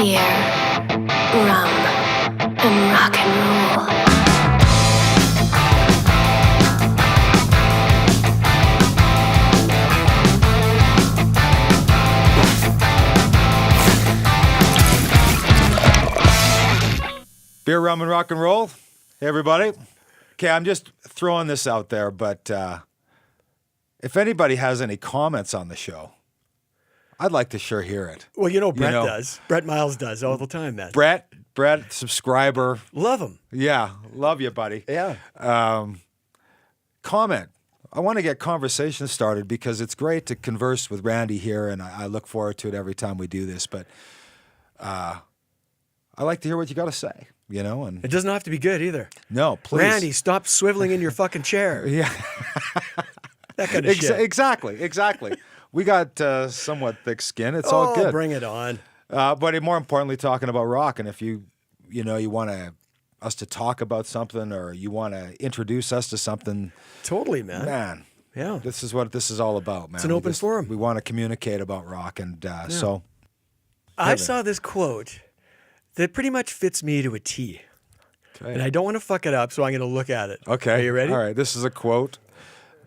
beer, rum, and rock and roll. Beer, rum, and rock and roll. Hey, everybody. Okay, I'm just throwing this out there, but if anybody has any comments on the show, I'd like to sure hear it. Well, Brett does. Brett Miles does all the time, man. Brett, subscriber. Love him. Yeah, love you, buddy. Yeah. Comment. I want to get conversation started because it's great to converse with Randy here, and I look forward to it every time we do this, but I like to hear what you got to say. And it doesn't have to be good either. No, please. Randy, stop swiveling in your fucking chair. Yeah. That kind of shit. Exactly. We got somewhat thick skin. It's all good. Bring it on. But more importantly, talking about rock, and if you want us to talk about something or you want to introduce us to something. Totally, man. Man. Yeah. This is what this is all about, man. It's an open forum. We want to communicate about rock, and so. I saw this quote that pretty much fits me to a T. Okay. And I don't want to fuck it up, so I'm going to look at it. Okay. Are you ready? All right. This is a quote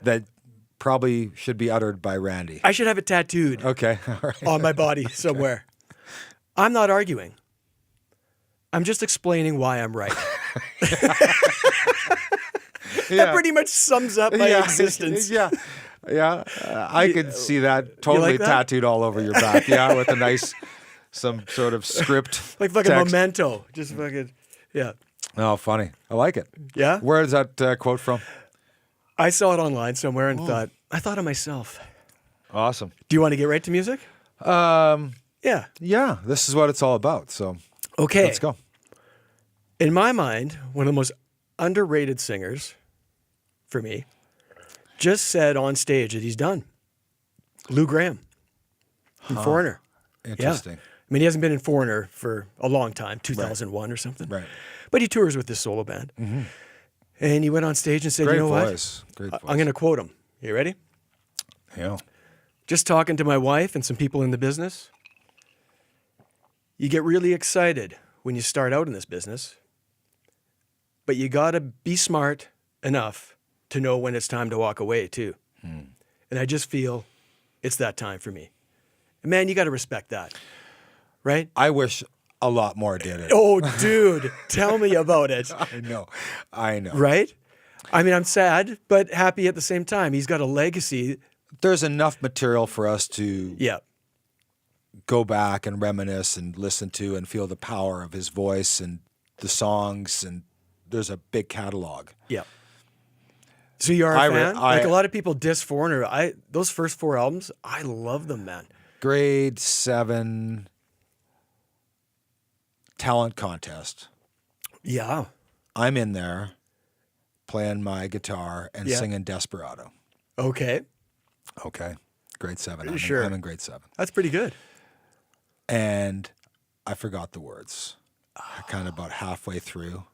that probably should be uttered by Randy. I should have it tattooed Okay. All right. on my body somewhere. I'm not arguing. I'm just explaining why I'm right. That pretty much sums up my existence. Yeah. I could see that totally like that? tattooed all over your back. Yeah, with a nice, some sort of script. Like fucking text. memento. Just fucking, yeah. Oh, funny. I like it. Yeah? Where is that quote from? I saw it online somewhere and I thought of myself. Awesome. Do you want to get right to music? Yeah. Yeah, this is what it's all about. So, Okay. let's go. In my mind, one of the most underrated singers for me just said on stage that he's done. Lou Gramm from Foreigner. Interesting. Yeah. I mean, he hasn't been in Foreigner for a long time, 2001 or something. Right. But he tours with this solo band. Mm-hmm. And he went on stage and said, Great you know voice. what? Great voice. I'm going to quote him. You ready? Yeah. Just talking to my wife and some people in the business. You get really excited when you start out in this business, but you got to be smart enough to know when it's time to walk away too. And I just feel it's that time for me. And man, you got to respect that, right? I wish a lot more did it. Oh, dude, tell me about it. I know. Right? I mean, I'm sad, but happy at the same time. He's got a legacy. There's enough material for us to Yeah. go back and reminisce and listen to and feel the power of his voice and the songs, and there's a big catalog. Yeah. So you are a fan? Like a lot of people diss Foreigner. Those first 4 albums, I love them, man. Grade 7 talent contest. Yeah. I'm in there playing my guitar and singing Desperado. Okay. Okay. Grade 7. Sure. I'm in grade 7. That's pretty good. And I forgot the words. Kind of about halfway through.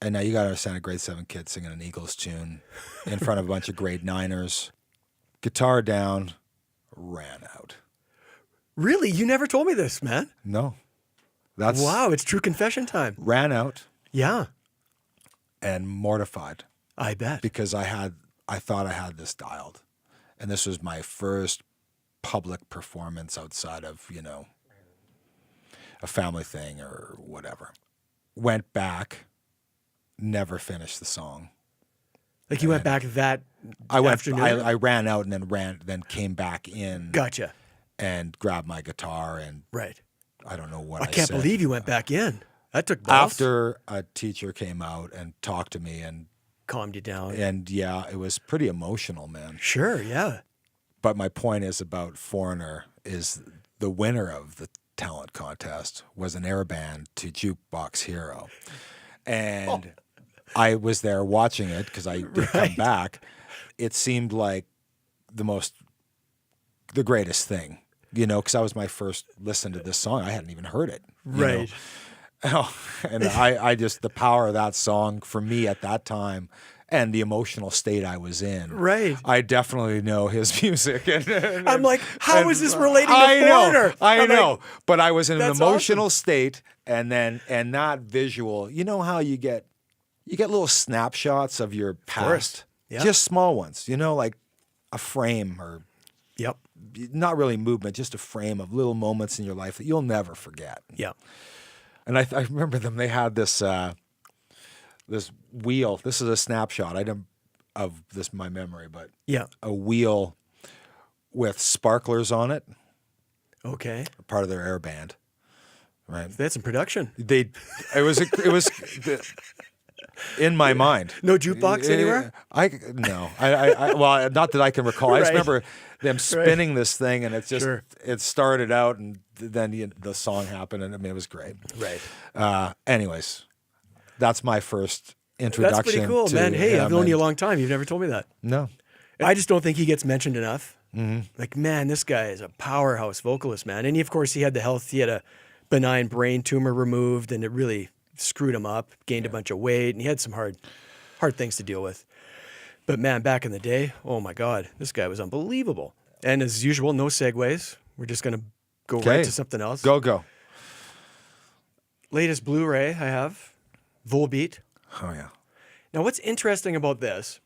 And now you got to understand a grade 7 kid singing an Eagles tune in front of a bunch of grade 9ers. Guitar down, ran out. Really? You never told me this, man. No. That's Wow, it's true confession time. ran out Yeah. and mortified I bet. because I thought I had this dialed. And this was my first public performance outside of, a family thing or whatever. Went back, never finished the song. Like you went back that afternoon? I ran out and then came back in. Gotcha. And grabbed my guitar and Right. I don't know what I I can't said. believe you went back in. That took balls. After a teacher came out and talked to me and Calmed you down. yeah, it was pretty emotional, man. Sure, yeah. But my point is about Foreigner is the winner of the talent contest was an air band to Jukebox Hero. And I was there watching it because I did come back. It seemed like the greatest thing, because that was my first listen to this song. I hadn't even heard it. Right. And I just, the power of that song for me at that time and the emotional state I was in. Right. I definitely know his music. And I'm like, how is this relating to Foreigner? I I'm know. like, but I was in an that's emotional state, and that visual. You know how you get little snapshots of your past, Yeah. just small ones. Like a frame or Yep. not really movement, just a frame of little moments in your life that you'll never forget. Yeah. And I remember them. They had this this wheel. This is a snapshot. Of this my memory, but Yeah. a wheel with sparklers on it, Okay. part of their air band, right? They had some production. It was in my mind. No jukebox anywhere? No. Well, not that I can recall. I just Right. remember them spinning this thing, and it's just Sure. it started out, and then the song happened, and I mean it was great. Right. Anyways, that's my first introduction. That's pretty cool, to man. Hey, him, I've known you a and- long time. You've never told me that. No. I just don't think he gets mentioned enough. Like, man, this guy is a powerhouse vocalist, man. And of course, he had a benign brain tumor removed, and it really screwed him up, gained a bunch of weight, and he had some hard things to deal with. But man, back in the day, oh my God, this guy was unbelievable. And as usual, no segues. We're just going to go right to something else. Go. Latest Blu-ray I have, Volbeat. Oh yeah. Now, what's interesting about this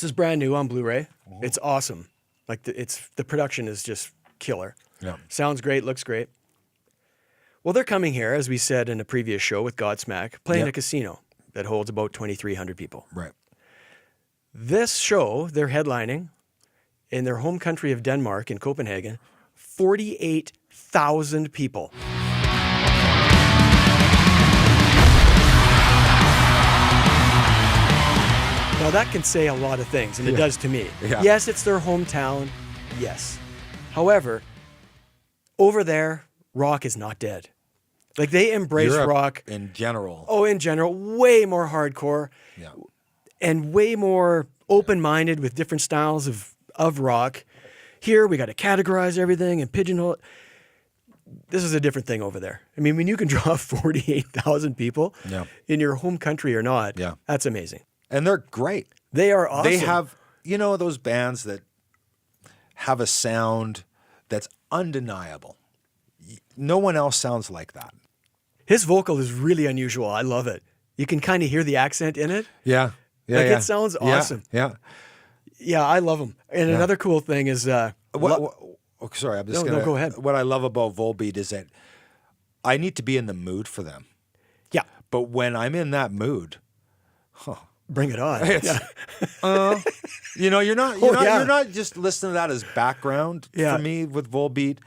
is brand new on Blu-ray. It's awesome. Like the production is just killer. Yeah. Sounds great, looks great. Well, they're coming here, as we said in a previous show with Godsmack, playing Yep. a casino that holds about 2,300 people. Right. This show, they're headlining in their home country of Denmark in Copenhagen, 48,000 people. Now, that can say a lot of things, and it does to me. Yeah. Yes, it's their hometown. Yes. However, over there, rock is not dead. Like, they embrace Europe rock. in general. Oh, in general, way more hardcore Yeah. and way more open-minded with different styles of rock. Here, we got to categorize everything and pigeonhole it. This is a different thing over there. I mean, when you can draw 48,000 people Yeah. in your home country or not, Yeah. that's amazing. And they're great. They are awesome. They have, those bands that have a sound that's undeniable. No one else sounds like that. His vocal is really unusual. I love it. You can kind of hear the accent in it. Yeah. Yeah. Like, yeah. it sounds Yeah, awesome. Yeah. Yeah, I love him. And another cool thing is... Sorry, I'm just No, gonna. go ahead. What I love about Volbeat is that I need to be in the mood for them. yeah, But when I'm in that mood, bring it on. it's, Yeah. you're not yeah. you're not just listening to that as background Yeah. for me with Volbeat.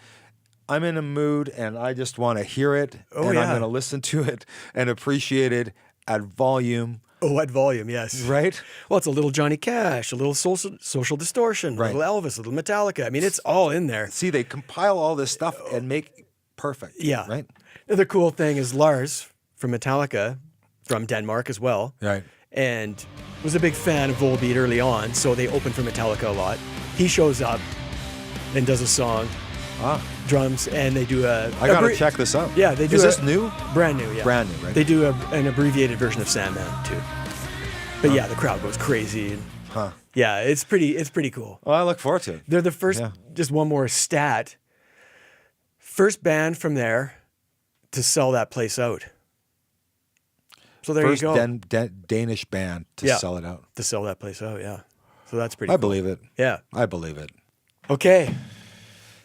I'm in a mood and I just want to hear it, Oh, and I'm yeah. going to listen to it and appreciate it at volume. Oh, at volume, yes. Right? Well, it's a little Johnny Cash, a little social distortion, Right. a little Elvis, a little Metallica. I mean, it's all in there. See, they compile all this stuff and make perfect. Yeah. Right? Another cool thing is Lars from Metallica, from Denmark as well, Right. and was a big fan of Volbeat early on, so they opened for Metallica a lot. He shows up and does a song, drums, and they do a... I got to check this out. Yeah, they do Is this new? Brand new, yeah. Brand new, right? They do an abbreviated version of Sandman, too. But yeah, the crowd goes crazy. And, Huh. yeah, it's pretty cool. Well, I look forward to it. They're the first, Yeah. just one more stat, first band from there to sell that place out. So there First you go. Danish band to Yeah. sell it out. To sell that place out, yeah. So that's pretty I cool. believe it. Yeah. I believe it. Okay.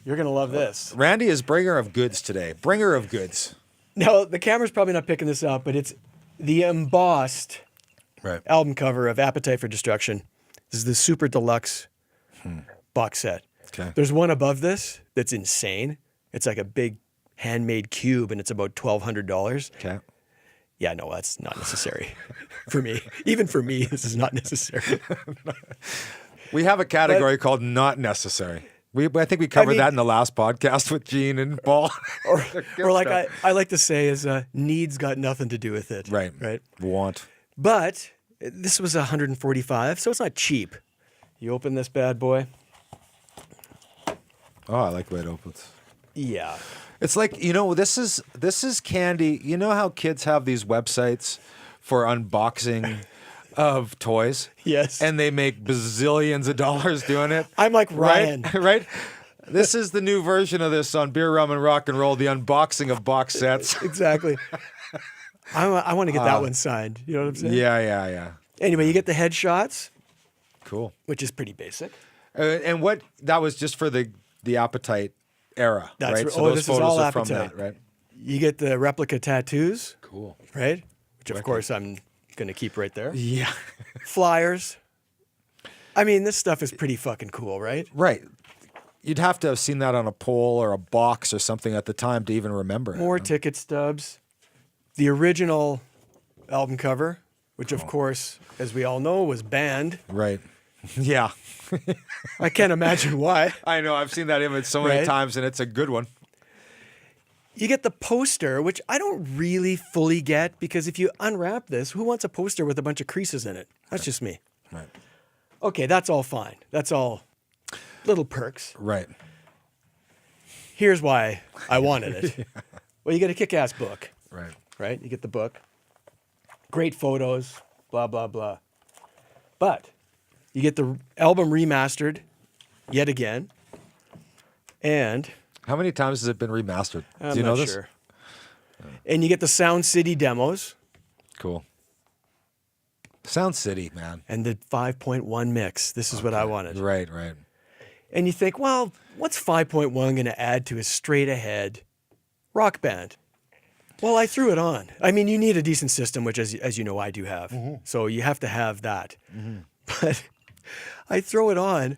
You're going to love this. Randy is bringer of goods today. Bringer of goods. Now, the camera's probably not picking this up, but it's the embossed Right. album cover of Appetite for Destruction. This is the super deluxe box set. Okay. There's one above this that's insane. It's like a big handmade cube, and it's about $1,200. Okay. Yeah, no, that's not necessary for me. Even for me, this is not necessary. We have a category called not necessary. I think we covered that in the last podcast with Gene and Paul. Or like I like to say is needs got nothing to do with it. Right. Right. Want. But this was $145, so it's not cheap. You open this bad boy. Oh, I like the way it opens. Yeah. It's like, this is candy. You know how kids have these websites for unboxing of toys. Yes. And they make bazillions of dollars doing it. I'm like Ryan. Right? Right? This is the new version of this on Beer, Rum, and Rock and Roll, the unboxing of box sets. Exactly. I want to get that one signed. You know what I'm saying? Yeah. Anyway, you get the headshots, Cool. which is pretty basic. And what, that was just for the Appetite era, That's right? right. So Oh, those this is photos all are from Appetite. that, right? You get the replica tattoos, Cool. right? Which, of course, I'm going to keep right there. Yeah. Flyers. I mean, this stuff is pretty fucking cool, right? Right. You'd have to have seen that on a pole or a box or something at the time to even remember it. More ticket stubs. The original album cover, which, of course, as we all know, was banned. Right. Yeah. I can't imagine why. I know. I've seen that image so many Right? times, and it's a good one. You get the poster, which I don't really fully get, because if you unwrap this, who wants a poster with a bunch of creases in it? That's just me. Right. Okay, that's all fine. That's all little perks. Right. Here's why I wanted it. Well, you get a kick-ass book, Right. right? You get the book. Great photos, blah, blah, blah. But you get the album remastered yet again. And How many times has it been remastered? I'm Do you know not this? sure. And you get the Sound City demos Cool. Sound City, man. and the 5.1 mix. This is what I wanted. Right. And you think, well, what's 5.1 going to add to a straight ahead rock band? Well, I threw it on. I mean, you need a decent system, which, as you know, I do have. Mm-hmm. So you have to have that. But I throw it on.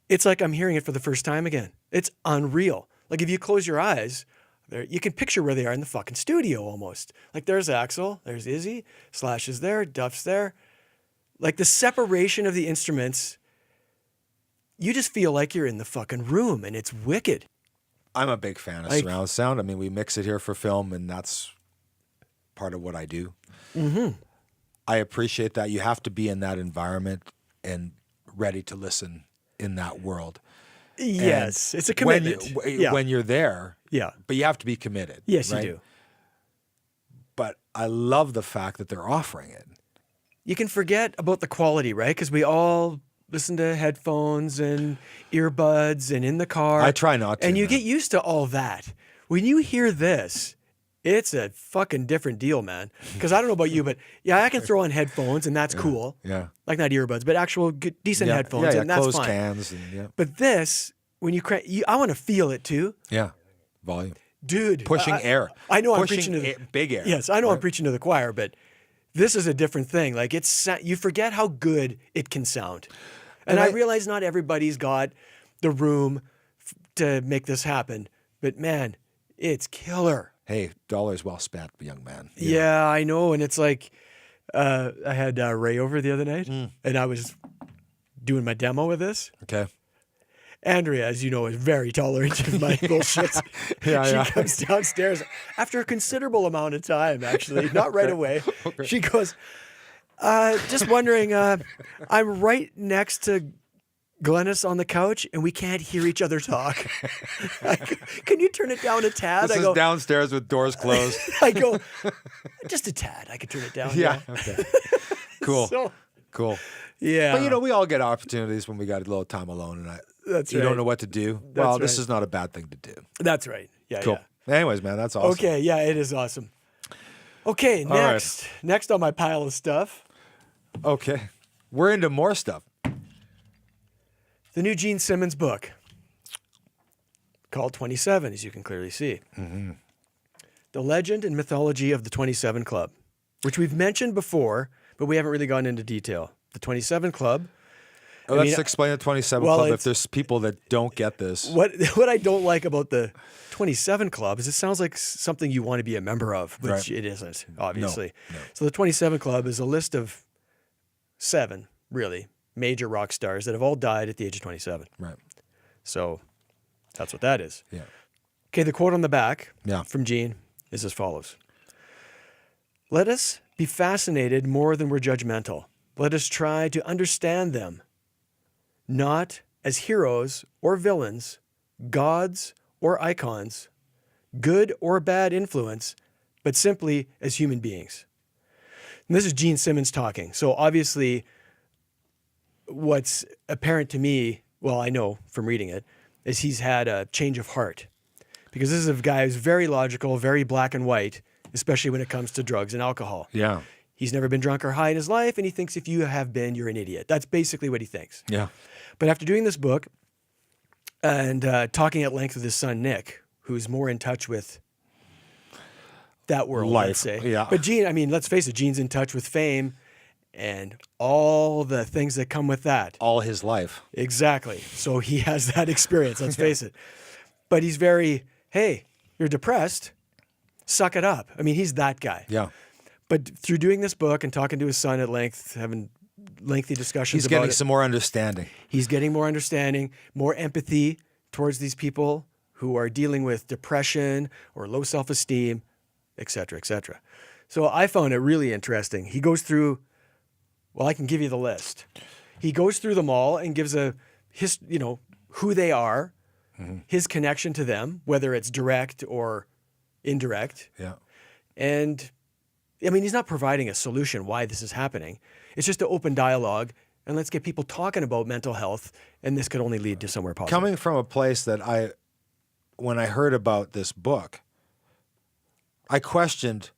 It's like I'm hearing it for the first time again. It's unreal. Like if you close your eyes, there you can picture where they are in the fucking studio almost. Like there's Axl, there's Izzy, Slash is there, Duff's there. Like the separation of the instruments, you just feel like you're in the fucking room, and it's wicked. I'm a big fan of Like- surround sound. I mean, we mix it here for film, and that's part of what I do. I appreciate that. You have to be in that environment and ready to listen in that world. Yes, And it's a commitment. When you're there, Yeah. but you have to be committed. Yes, right? you do. But I love the fact that they're offering it. You can forget about the quality, right? Because we all listen to headphones and earbuds and in the car. I try not to, And you man. get used to all that. When you hear this, it's a fucking different deal, man. Because I don't know about you, but yeah, I can throw on headphones and that's cool. Yeah. Like not earbuds, but actual good, decent Yeah, headphones, yeah, and that's closed fine. cans, and yeah, But this, when you crank, I want to feel it too. yeah, volume, Dude. pushing air. I know I'm Pushing preaching to the big air. Yes, I know I'm right? preaching to the choir, but this is a different thing. Like you forget how good it can sound. And I realize not everybody's got the room to make this happen, but man, it's killer. Hey, dollars well spent, young man. You know. Yeah, I know. And it's like, I had Ray over the other night, and I was doing my demo with this. Okay. Andrea, as you know, is very tolerant of my bullshit. Yeah. She comes downstairs after a considerable amount of time, actually, not right away. She goes, just wondering, I'm right next to Glennis on the couch, and we can't hear each other talk. Can you turn it down a tad? This is downstairs with doors closed. I go, just a tad. I could turn it down. Yeah. Okay. Cool. So, Cool. yeah. But you know, we all get opportunities when we got a little time alone, and That's you right. don't know what to do. That's Well, this right. is not a bad thing to do. That's right. Yeah, Cool. yeah. Anyways, man, that's awesome. Okay, yeah, it is awesome. Okay, right. next on my pile of stuff, Okay. We're into more stuff. the new Gene Simmons book called 27, as you can clearly see. The Legend and Mythology of the 27 Club, which we've mentioned before, but we haven't really gone into detail. The 27 Club. Let's explain the 27 well, Club if it's- there's people that don't get this. What I don't like about the 27 Club is it sounds like something you want to be a member of, which Right. it isn't, obviously. no. So the 27 Club is a list of 7, really, major rock stars that have all died at the age of 27. Right. So that's what that is. Yeah. Okay, the quote on the back Yeah. from Gene is as follows. Let us be fascinated more than we're judgmental. Let us try to understand them, not as heroes or villains, gods or icons, good or bad influence, but simply as human beings. And this is Gene Simmons talking. So obviously, what's apparent to me, well, I know from reading it, is he's had a change of heart. Because this is a guy who's very logical, very black and white, especially when it comes to drugs and alcohol. Yeah. He's never been drunk or high in his life, and he thinks if you have been, you're an idiot. That's basically what he thinks. Yeah. But after doing this book and talking at length with his son, Nick, who's more in touch with that world, Life, let's say. yeah. But Gene, I mean, let's face it, Gene's in touch with fame and all the things that come with that. All his life. Exactly. So he has that experience, let's face it. But he's very, hey, you're depressed, suck it up. I mean, he's that guy. Yeah. But through doing this book and talking to his son at length, having lengthy discussions He's about getting it, some more understanding. he's getting more understanding, more empathy towards these people who are dealing with depression or low self-esteem, et cetera, et cetera. So I found it really interesting. He goes through, well, I can give you the list. He goes through them all and gives who they are, his connection to them, whether it's direct or indirect. Yeah. And I mean, he's not providing a solution why this is happening. It's just an open dialogue, and let's get people talking about mental health, and this could only lead to somewhere positive. Coming from a place that when I heard about this book, I questioned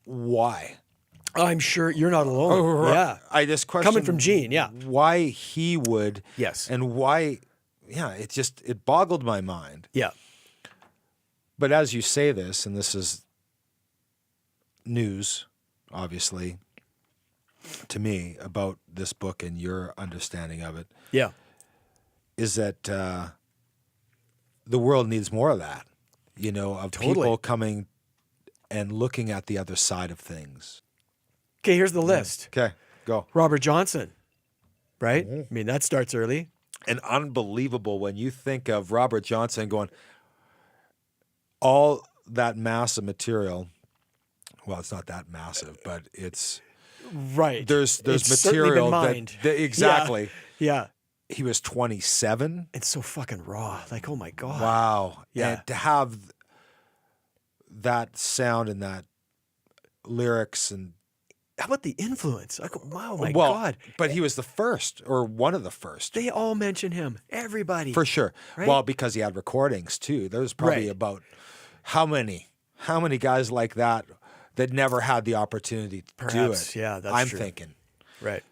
why. I'm sure you're not alone. Yeah. I just questioned Coming from Gene, yeah. why he would. Yes. And why, it boggled my mind. Yeah. But as you say this, and this is news, obviously, to me about this book and your understanding of it, Yeah. is that the world needs more of that, of Totally. people coming and looking at the other side of things. Okay, here's the list. Okay, go. Robert Johnson, right? I mean, that starts early. And unbelievable when you think of Robert Johnson going, all that massive material. Well, it's not that massive, but it's Right. there's It's certainly been material mined. that exactly. Yeah. He was 27. It's so fucking raw. Like, oh my God. Wow. Yeah. And to have that sound and that lyrics and How about the influence? Like, wow, my well, God. but he was the first or one of the first. They all mention him. Everybody. For sure. Right? Well, because he had recordings too. There's probably Right. about how many guys like that never had the opportunity to do Perhaps, it. yeah, that's I'm true. thinking Right.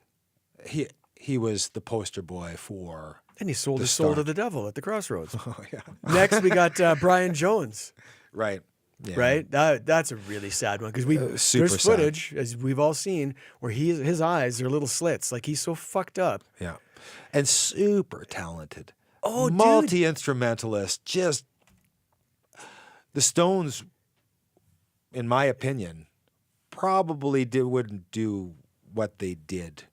he was the poster boy for. And he sold The his soul star. to the devil at the crossroads. Oh yeah. Next, we got Brian Jones, Right. Yeah. right? That's a really sad one because super there's sad. footage, as we've all seen, where his eyes are little slits. Like, he's so fucked up. Yeah. And super talented. Oh, dude. Multi-instrumentalist. Just the Stones, in my opinion, probably wouldn't do what they did.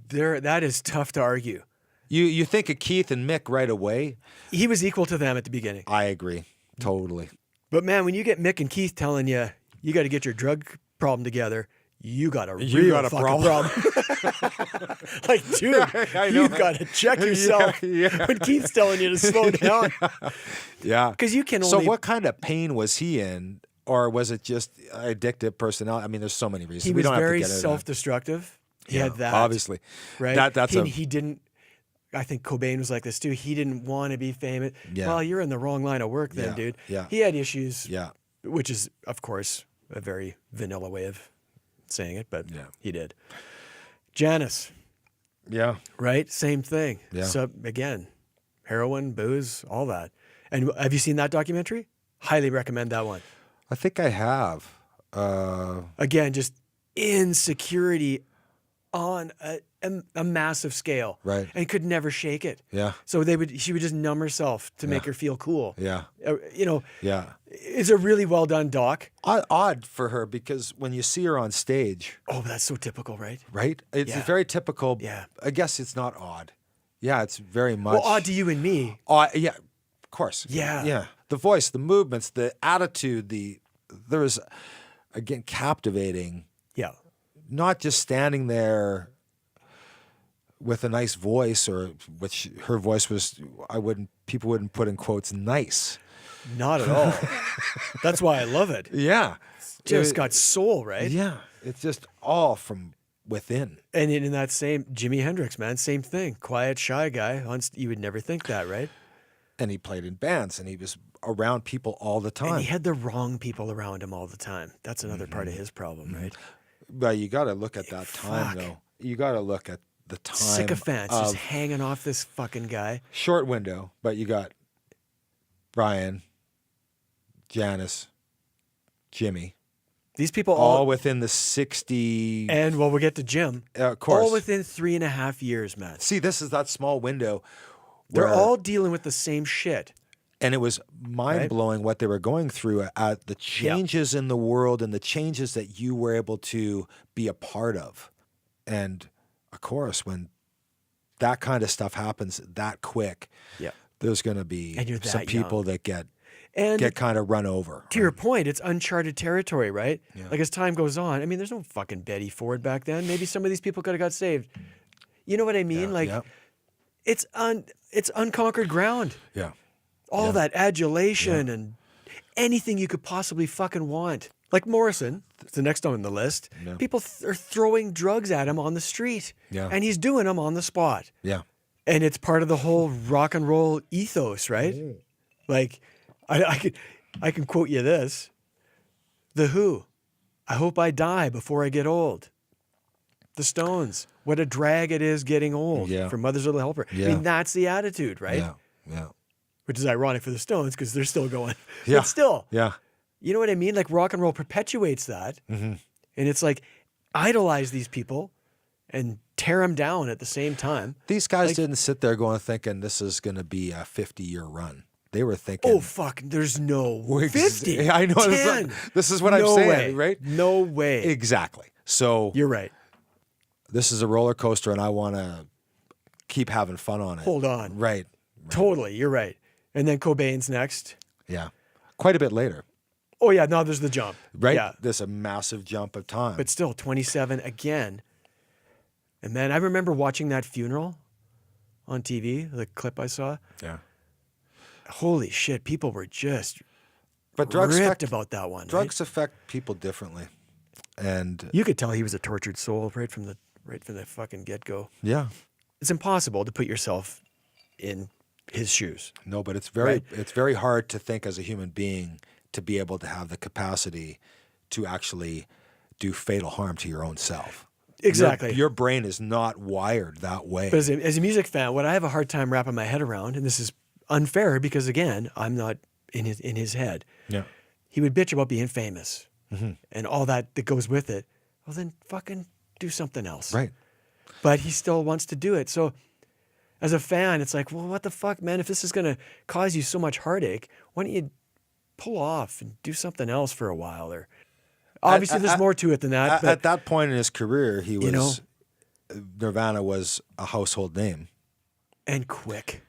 That is tough to argue. You think of Keith and Mick right away. He was equal to them at the beginning. I agree. Totally. But man, when you get Mick and Keith telling you got to get your drug problem together, you got a You real got a fucking problem. Like, dude, I know. you've got to check yourself Yeah. when Keith's telling you to slow down. Yeah. Because you can only... So what kind of pain was he in? Or was it just addictive personality? I mean, there's so many reasons. He we was don't very have to get into that. self-destructive. He Yeah, had that. obviously. Right? That's he didn't... I think Cobain was like this too. He didn't want to be famous. Yeah. Well, you're in the wrong line of work then, Yeah, dude. yeah. He had issues, Yeah. which is, of course, a very vanilla way of saying it, but Yeah. he did. Janis, Yeah. right? Same thing. Yeah. So again, heroin, booze, all that. And have you seen that documentary? Highly recommend that one. I think I have. Again, just insecurity on a massive scale, Right. And could never shake it. Yeah. So she would just numb herself to make her feel cool. Yeah. Yeah. It's a really well done doc. Odd for her because when you see her on stage, Oh, that's so typical, right? right? It's Yeah. very typical. Yeah. I guess it's not odd. Yeah, it's very much. Well, odd to you and me. Yeah, of course. Yeah. Yeah. The voice, the movements, the attitude, there was, again, captivating. Yeah. Not just standing there with a nice voice, or which her voice was, people wouldn't put in quotes nice. Not at all. That's why I love it. Yeah. Just got soul, right? Yeah. It's just all from within. And in that same Jimi Hendrix, man, same thing. Quiet, shy guy. You would never think that, right? And he played in bands, and he was around people all the time. And he had the wrong people around him all the time. That's another part of his problem, right? But you got to look at that time, Fuck. though. You got to look at the time. Sycophants just hanging off this fucking guy. Short window, but you got Brian, Janice, Jimmy. These people all within the 60... And, well, we'll get to Jim. Of course. All within 3.5 years, man. See, this is that small window. They're all dealing with the same shit. And it was mind-blowing what they were going through at the changes in the world and the changes that you were able to be a part of. And, of course, when that kind of stuff happens that quick, there's going to be some people that get kind of run over. To your point, it's uncharted territory, right? Yeah. Like as time goes on, I mean, there's no fucking Betty Ford back then. Maybe some of these people could have got saved. You know what I mean? It's unconquered ground. Yeah. All that adulation and anything you could possibly fucking want. Like Morrison, it's the next on the list. Yeah. People are throwing drugs at him on the street. Yeah. And he's doing them on the spot. Yeah. And it's part of the whole rock and roll ethos, right? Mm. Like, I can quote you this. The Who, I hope I die before I get old. The Stones, what a drag it is getting old for Mother's Little Helper. Yeah. I mean, that's the attitude, right? Yeah, yeah. Which is ironic for the Stones because they're still going. Yeah. But still. Yeah. You know what I mean? Like rock and roll perpetuates that. Mm-hmm. And it's like idolize these people and tear them down at the same time. These guys didn't sit there thinking this is going to be a 50-year run. They were thinking, oh, fuck, there's no 50. I know. 10. This is what I'm saying, way. Right? No way. Exactly. So you're right. This is a roller coaster, and I want to keep having fun on it. Hold on. Right. Totally. You're right. And then Cobain's next. Yeah. Quite a bit later. Oh, yeah. Now there's the jump. Right? Yeah. There's a massive jump of time. But still, 27 again. And man, I remember watching that funeral on TV, the clip I saw. Yeah. Holy shit, people were just drugs ripped about that one. Drugs affect people differently. And you could tell he was a tortured soul right from the fucking get-go. Yeah. It's impossible to put yourself in his shoes. No, but it's very hard to think as a human being to be able to have the capacity to actually do fatal harm to your own self. Exactly. Your brain is not wired that way. But as a music fan, what I have a hard time wrapping my head around, and this is unfair because, again, I'm not in his head. Yeah. He would bitch about being famous and all that goes with it. Well, then fucking do something else. Right. But he still wants to do it. So as a fan, it's like, well, what the fuck, man? If this is going to cause you so much heartache, why don't you pull off and do something else for a while? Or obviously there's more to it than that. At that point in his career, he was, Nirvana was a household name. And quick.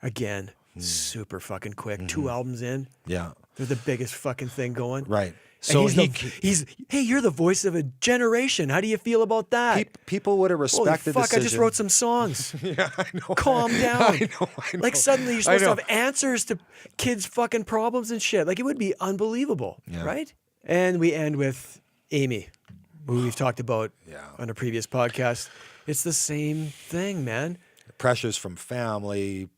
Again, super fucking quick. Mm-hmm. 2 albums in. Yeah. They're the biggest fucking thing going. Right. So he's hey, you're the voice of a generation. How do you feel about that? People would have respected. Holy fuck! I just wrote some songs. Yeah, I know. Calm down. I know. Like suddenly you're supposed to have answers to kids' fucking problems and shit. Like it would be unbelievable, right? And we end with Amy, who we've talked about on a previous podcast. It's the same thing, man. Pressures from family,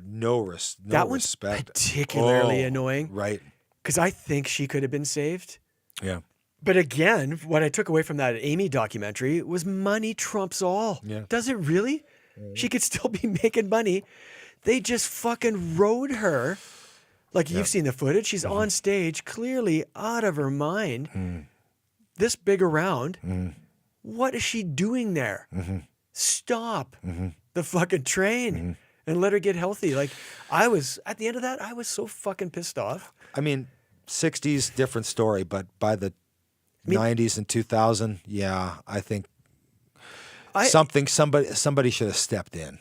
no respect. That one's particularly annoying, right? Because I think she could have been saved. Yeah. But again, what I took away from that Amy documentary was money trumps all. Yeah. Does it really? She could still be making money. They just fucking rode her. Like you've seen the footage. She's on stage, clearly out of her mind. This big around. What is she doing there? Stop the fucking train and let her get healthy. Like I was, at the end of that, I was so fucking pissed off. I mean, 60s, different story, but by the 90s and 2000, I think somebody should have stepped in.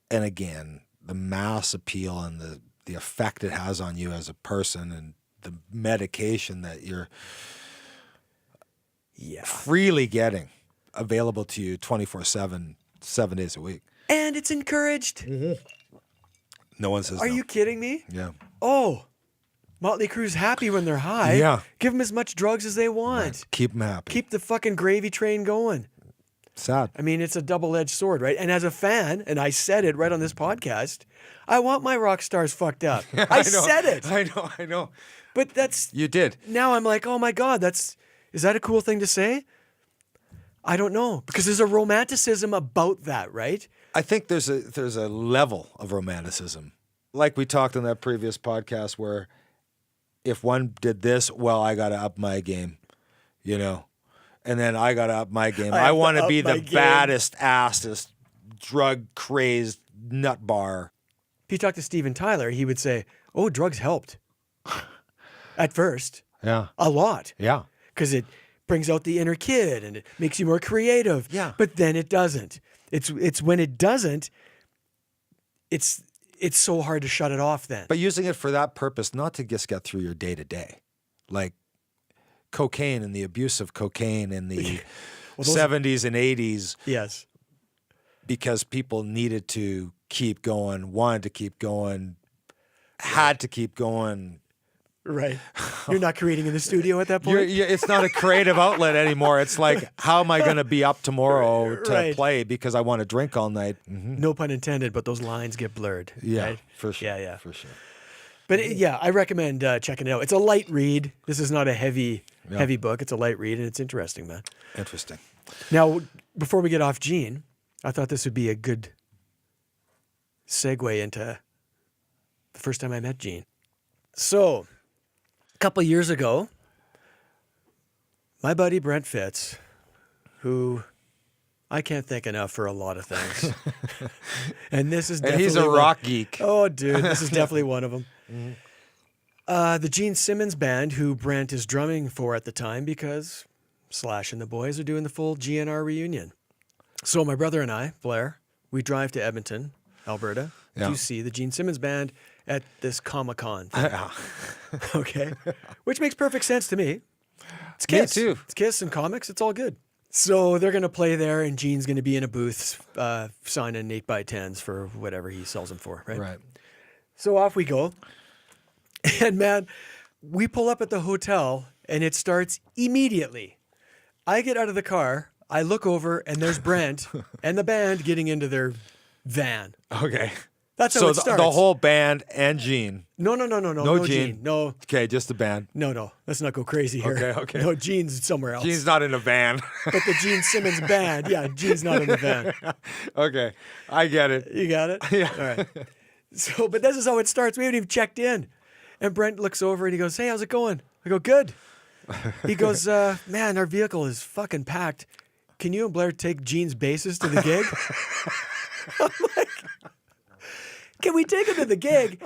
And again, the mass appeal and the effect it has on you as a person and the medication that you're freely getting available to you 24/7, 7 days a week. And it's encouraged. No one says Are you kidding me? Yeah. oh, Motley Crue's happy when they're high. Yeah. Give them as much drugs as they want. Keep them happy. Keep the fucking gravy train going. Sad. I mean, it's a double-edged sword, right? And as a fan, and I said it right on this podcast, I want my rock stars fucked up. I said it. I know. But that's... You did. Now I'm like, oh my God, is that a cool thing to say? I don't know. Because there's a romanticism about that, right? I think there's a level of romanticism. Like we talked on that previous podcast where if one did this, well, I got to up my game, you know? And then I got to up my game. I want to be the baddest, assest, drug-crazed nut bar. If you talk to Steven Tyler, he would say, oh, drugs helped. At first. Yeah. A lot. Yeah. Because it brings out the inner kid and it makes you more creative. Yeah. But then it doesn't. It's when it doesn't, it's so hard to shut it off then. But using it for that purpose, not to just get through your day-to-day. Like cocaine and the abuse of cocaine in the 70s and 80s. Yes. Because people needed to keep going, wanted to keep going, had to keep going. Right. You're not creating in the studio at that point? It's not a creative outlet anymore. It's like, how am I going to be up tomorrow to play because I want to drink all night? Mm-hmm. No pun intended, but those lines get blurred. Yeah, right? for sure. Yeah. For sure. But I recommend checking it out. It's a light read. This is not a heavy book. It's a light read, and it's interesting, man. Interesting. Now, before we get off Gene, I thought this would be a good segue into the first time I met Gene. So, a couple years ago, my buddy Brent Fitz, who I can't thank enough for a lot of things, and this is definitely he's a rock geek. Oh, dude, this is definitely one of them. Mm-hmm. The Gene Simmons band, who Brent is drumming for at the time, because Slash and the boys are doing the full GNR reunion. So my brother and I, Blair, we drive to Edmonton, Alberta, to see the Gene Simmons band at this Comic-Con thing. Okay? Which makes perfect sense to me. It's Kiss. Me too. It's Kiss and comics. It's all good. So they're going to play there, and Gene's going to be in a booth signing 8x10s for whatever he sells them for, right? Right. So off we go. And man, we pull up at the hotel, and it starts immediately. I get out of the car, I look over, and there's Brent and the band getting into their van. Okay. That's how it starts. The whole band and Gene. No, Gene. No. Okay, just the band. No. Let's not go crazy here. Okay. No, Gene's somewhere else. Gene's not in a van. But the Gene Simmons band, Gene's not in the van. Okay, I get it. You got it? Yeah. All right. So, but this is how it starts. We haven't even checked in. And Brent looks over and he goes, hey, how's it going? I go, good. He goes, man, our vehicle is fucking packed. Can you and Blair take Gene's bassist to the gig? I'm like, can we take him to the gig?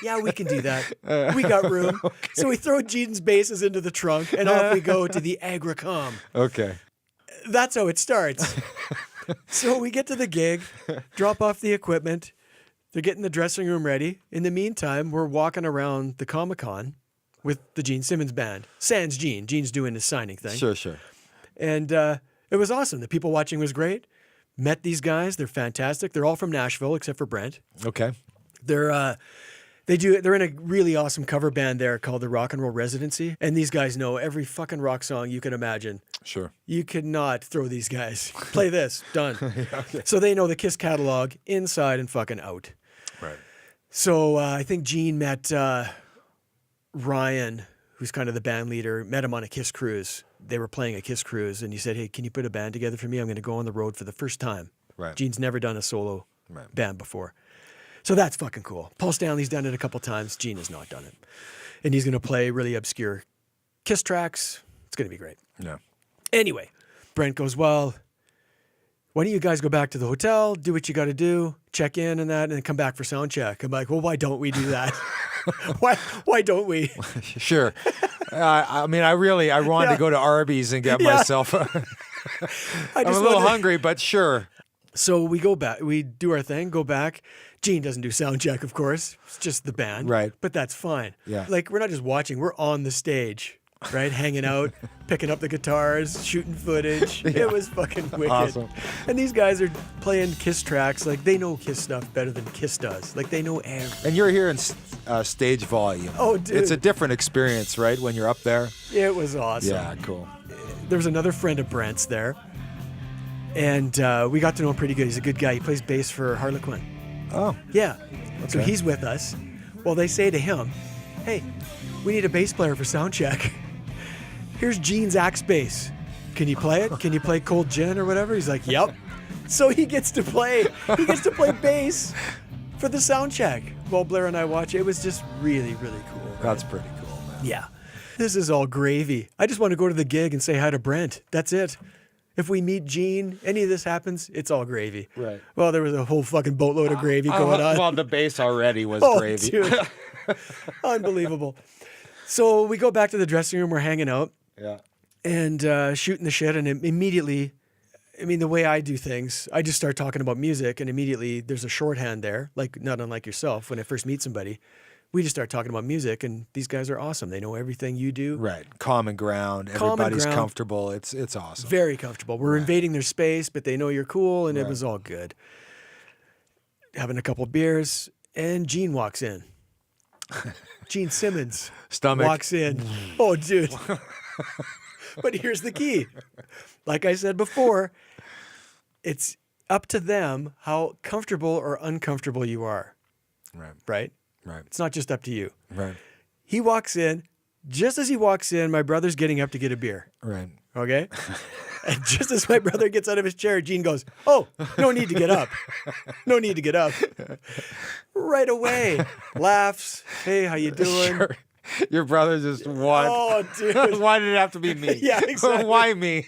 Yeah, we can do that. We got room. Okay. So we throw Gene's basses into the trunk and off we go to the Agricom. Okay. That's how it starts. So we get to the gig, drop off the equipment. They're getting the dressing room ready. In the meantime, we're walking around the Comic-Con with the Gene Simmons band. Sans Gene. Gene's doing his signing thing. Sure. And it was awesome. The people watching was great. Met these guys. They're fantastic. They're all from Nashville, except for Brent. Okay. They're in a really awesome cover band there called the Rock and Roll Residency. And these guys know every fucking rock song you can imagine. Sure. You could not throw these guys. Play this. Done. Okay. So they know the Kiss catalog inside and fucking out. Right. So I think Gene met Ryan, who's kind of the band leader, met him on a Kiss cruise. They were playing a Kiss cruise, and he said, hey, can you put a band together for me? I'm going to go on the road for the first time. Right. Gene's never done a solo band before. So that's fucking cool. Paul Stanley's done it a couple times. Gene has not done it. And he's going to play really obscure Kiss tracks. It's going to be great. Yeah. Anyway, Brent goes, well, why don't you guys go back to the hotel, do what you got to do, check in and that, and then come back for sound check. I'm like, well, why don't we do that? Why don't we? Sure. I wanted to go to Arby's and get myself. I'm a little hungry, but sure. So we go back, we do our thing, go back. Gene doesn't do sound check, of course. It's just the band. Right. But that's fine. Yeah. Like, we're not just watching, we're on the stage, right? Hanging out, picking up the guitars, shooting footage. Yeah. It was fucking wicked. Awesome. And these guys are playing Kiss tracks. Like, they know Kiss stuff better than Kiss does. Like, they know everything. And you're here in stage volume. Oh, dude. It's a different experience, right? When you're up there. It was awesome. Yeah, cool. There was another friend of Brent's there, and we got to know him pretty good. He's a good guy. He plays bass for Harlequin. Oh, Yeah. So Okay. he's with us. Well, they say to him, hey, we need a bass player for sound check. Here's Gene's axe bass. Can you play it? Can you play Cold Gin or whatever? He's like, yep. So he gets to play bass for the sound check while Blair and I watch it. It was just really, really cool. that's pretty cool, man. Yeah. This is all gravy. I just want to go to the gig and say hi to Brent. That's it. If we meet Gene, any of this happens, it's all gravy. Right. Well, there was a whole fucking boatload of gravy going on. Well, the bass already was Oh, gravy. dude. Unbelievable. So we go back to the dressing room. We're hanging out Yeah. and shooting the shit. And immediately, I mean, the way I do things, I just start talking about music. And immediately there's a shorthand there, like not unlike yourself. When I first meet somebody, we just start talking about music. And these guys are awesome. They know everything you do. Right. Common ground. Common Everybody's ground. comfortable. It's awesome. Very comfortable. We're invading their space, but they know you're cool. And it Right. was all good. Having a couple beers. And Gene walks in. Gene Simmons Stomach. walks in. Oh, dude. But here's the key. Like I said before, it's up to them how comfortable or uncomfortable you are, Right. right? Right. It's not just up to you. Right. He walks in. Just as he walks in, my brother's getting up to get a beer. Right. Okay? And just as my brother gets out of his chair, Gene goes, oh, no need to get up. No need to get up. Right away. Laughs. Hey, how you doing? Sure. Your brother just won. Oh, dude. Why did it have to be me? Yeah, exactly. Why me?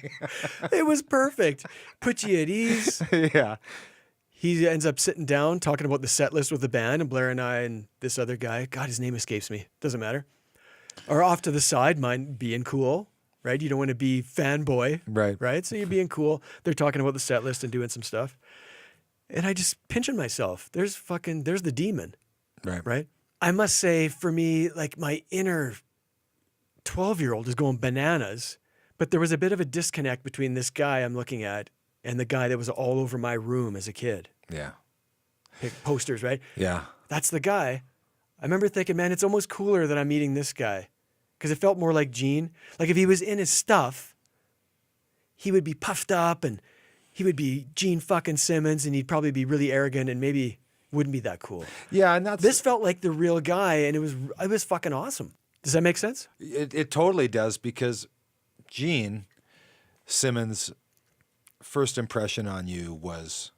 It was perfect. Put you at ease. Yeah. He ends up sitting down, talking about the set list with the band, and Blair and I and this other guy, God, his name escapes me. Doesn't matter. Are off to the side, mine being cool, right? You don't want to be fanboy, Right. right? So you're being cool. They're talking about the set list and doing some stuff. And I just pinching myself. There's the demon, Right. right? I must say, for me, like my inner 12-year-old is going bananas, but there was a bit of a disconnect between this guy I'm looking at and the guy that was all over my room as a kid. Yeah. Posters, right? Yeah. That's the guy. I remember thinking, man, it's almost cooler that I'm meeting this guy because it felt more like Gene. Like if he was in his stuff, he would be puffed up and he would be Gene fucking Simmons and he'd probably be really arrogant and maybe wouldn't be that cool. Yeah, and that's This felt like the real guy and it was fucking awesome. Does that make sense? it totally does because Gene Simmons' first impression on you was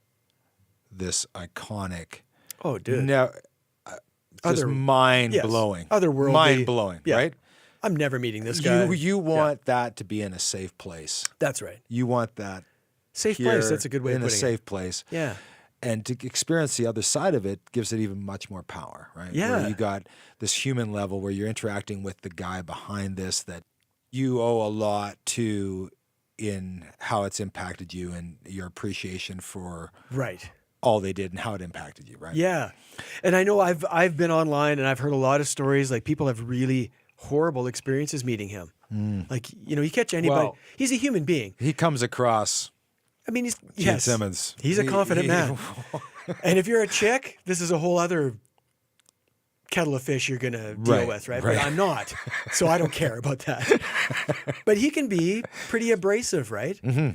this iconic, Oh, dude. just mind blowing, Otherworldly. mind blowing, Yeah. right? I'm never meeting this guy. You want that to be in a safe place. That's right. You want that Safe here place. That's a good way of in a putting safe place. it. Yeah. And to experience the other side of it gives it even much more power, right? Yeah. Where you got this human level where you're interacting with the guy behind this that you owe a lot to in how it's impacted you and your appreciation for Right. all they did and how it impacted you, right? Yeah. And I know I've been online and I've heard a lot of stories like people have really horrible experiences meeting him. Like, you catch anybody. Well- He's a human being. He comes across I mean, Gene yes, Simmons. He's a confident man. And if you're a chick, this is a whole other kettle of fish you're going to deal Right, with, right? right. But I'm not. So I don't care about that. But he can be pretty abrasive, right? Mm-hmm.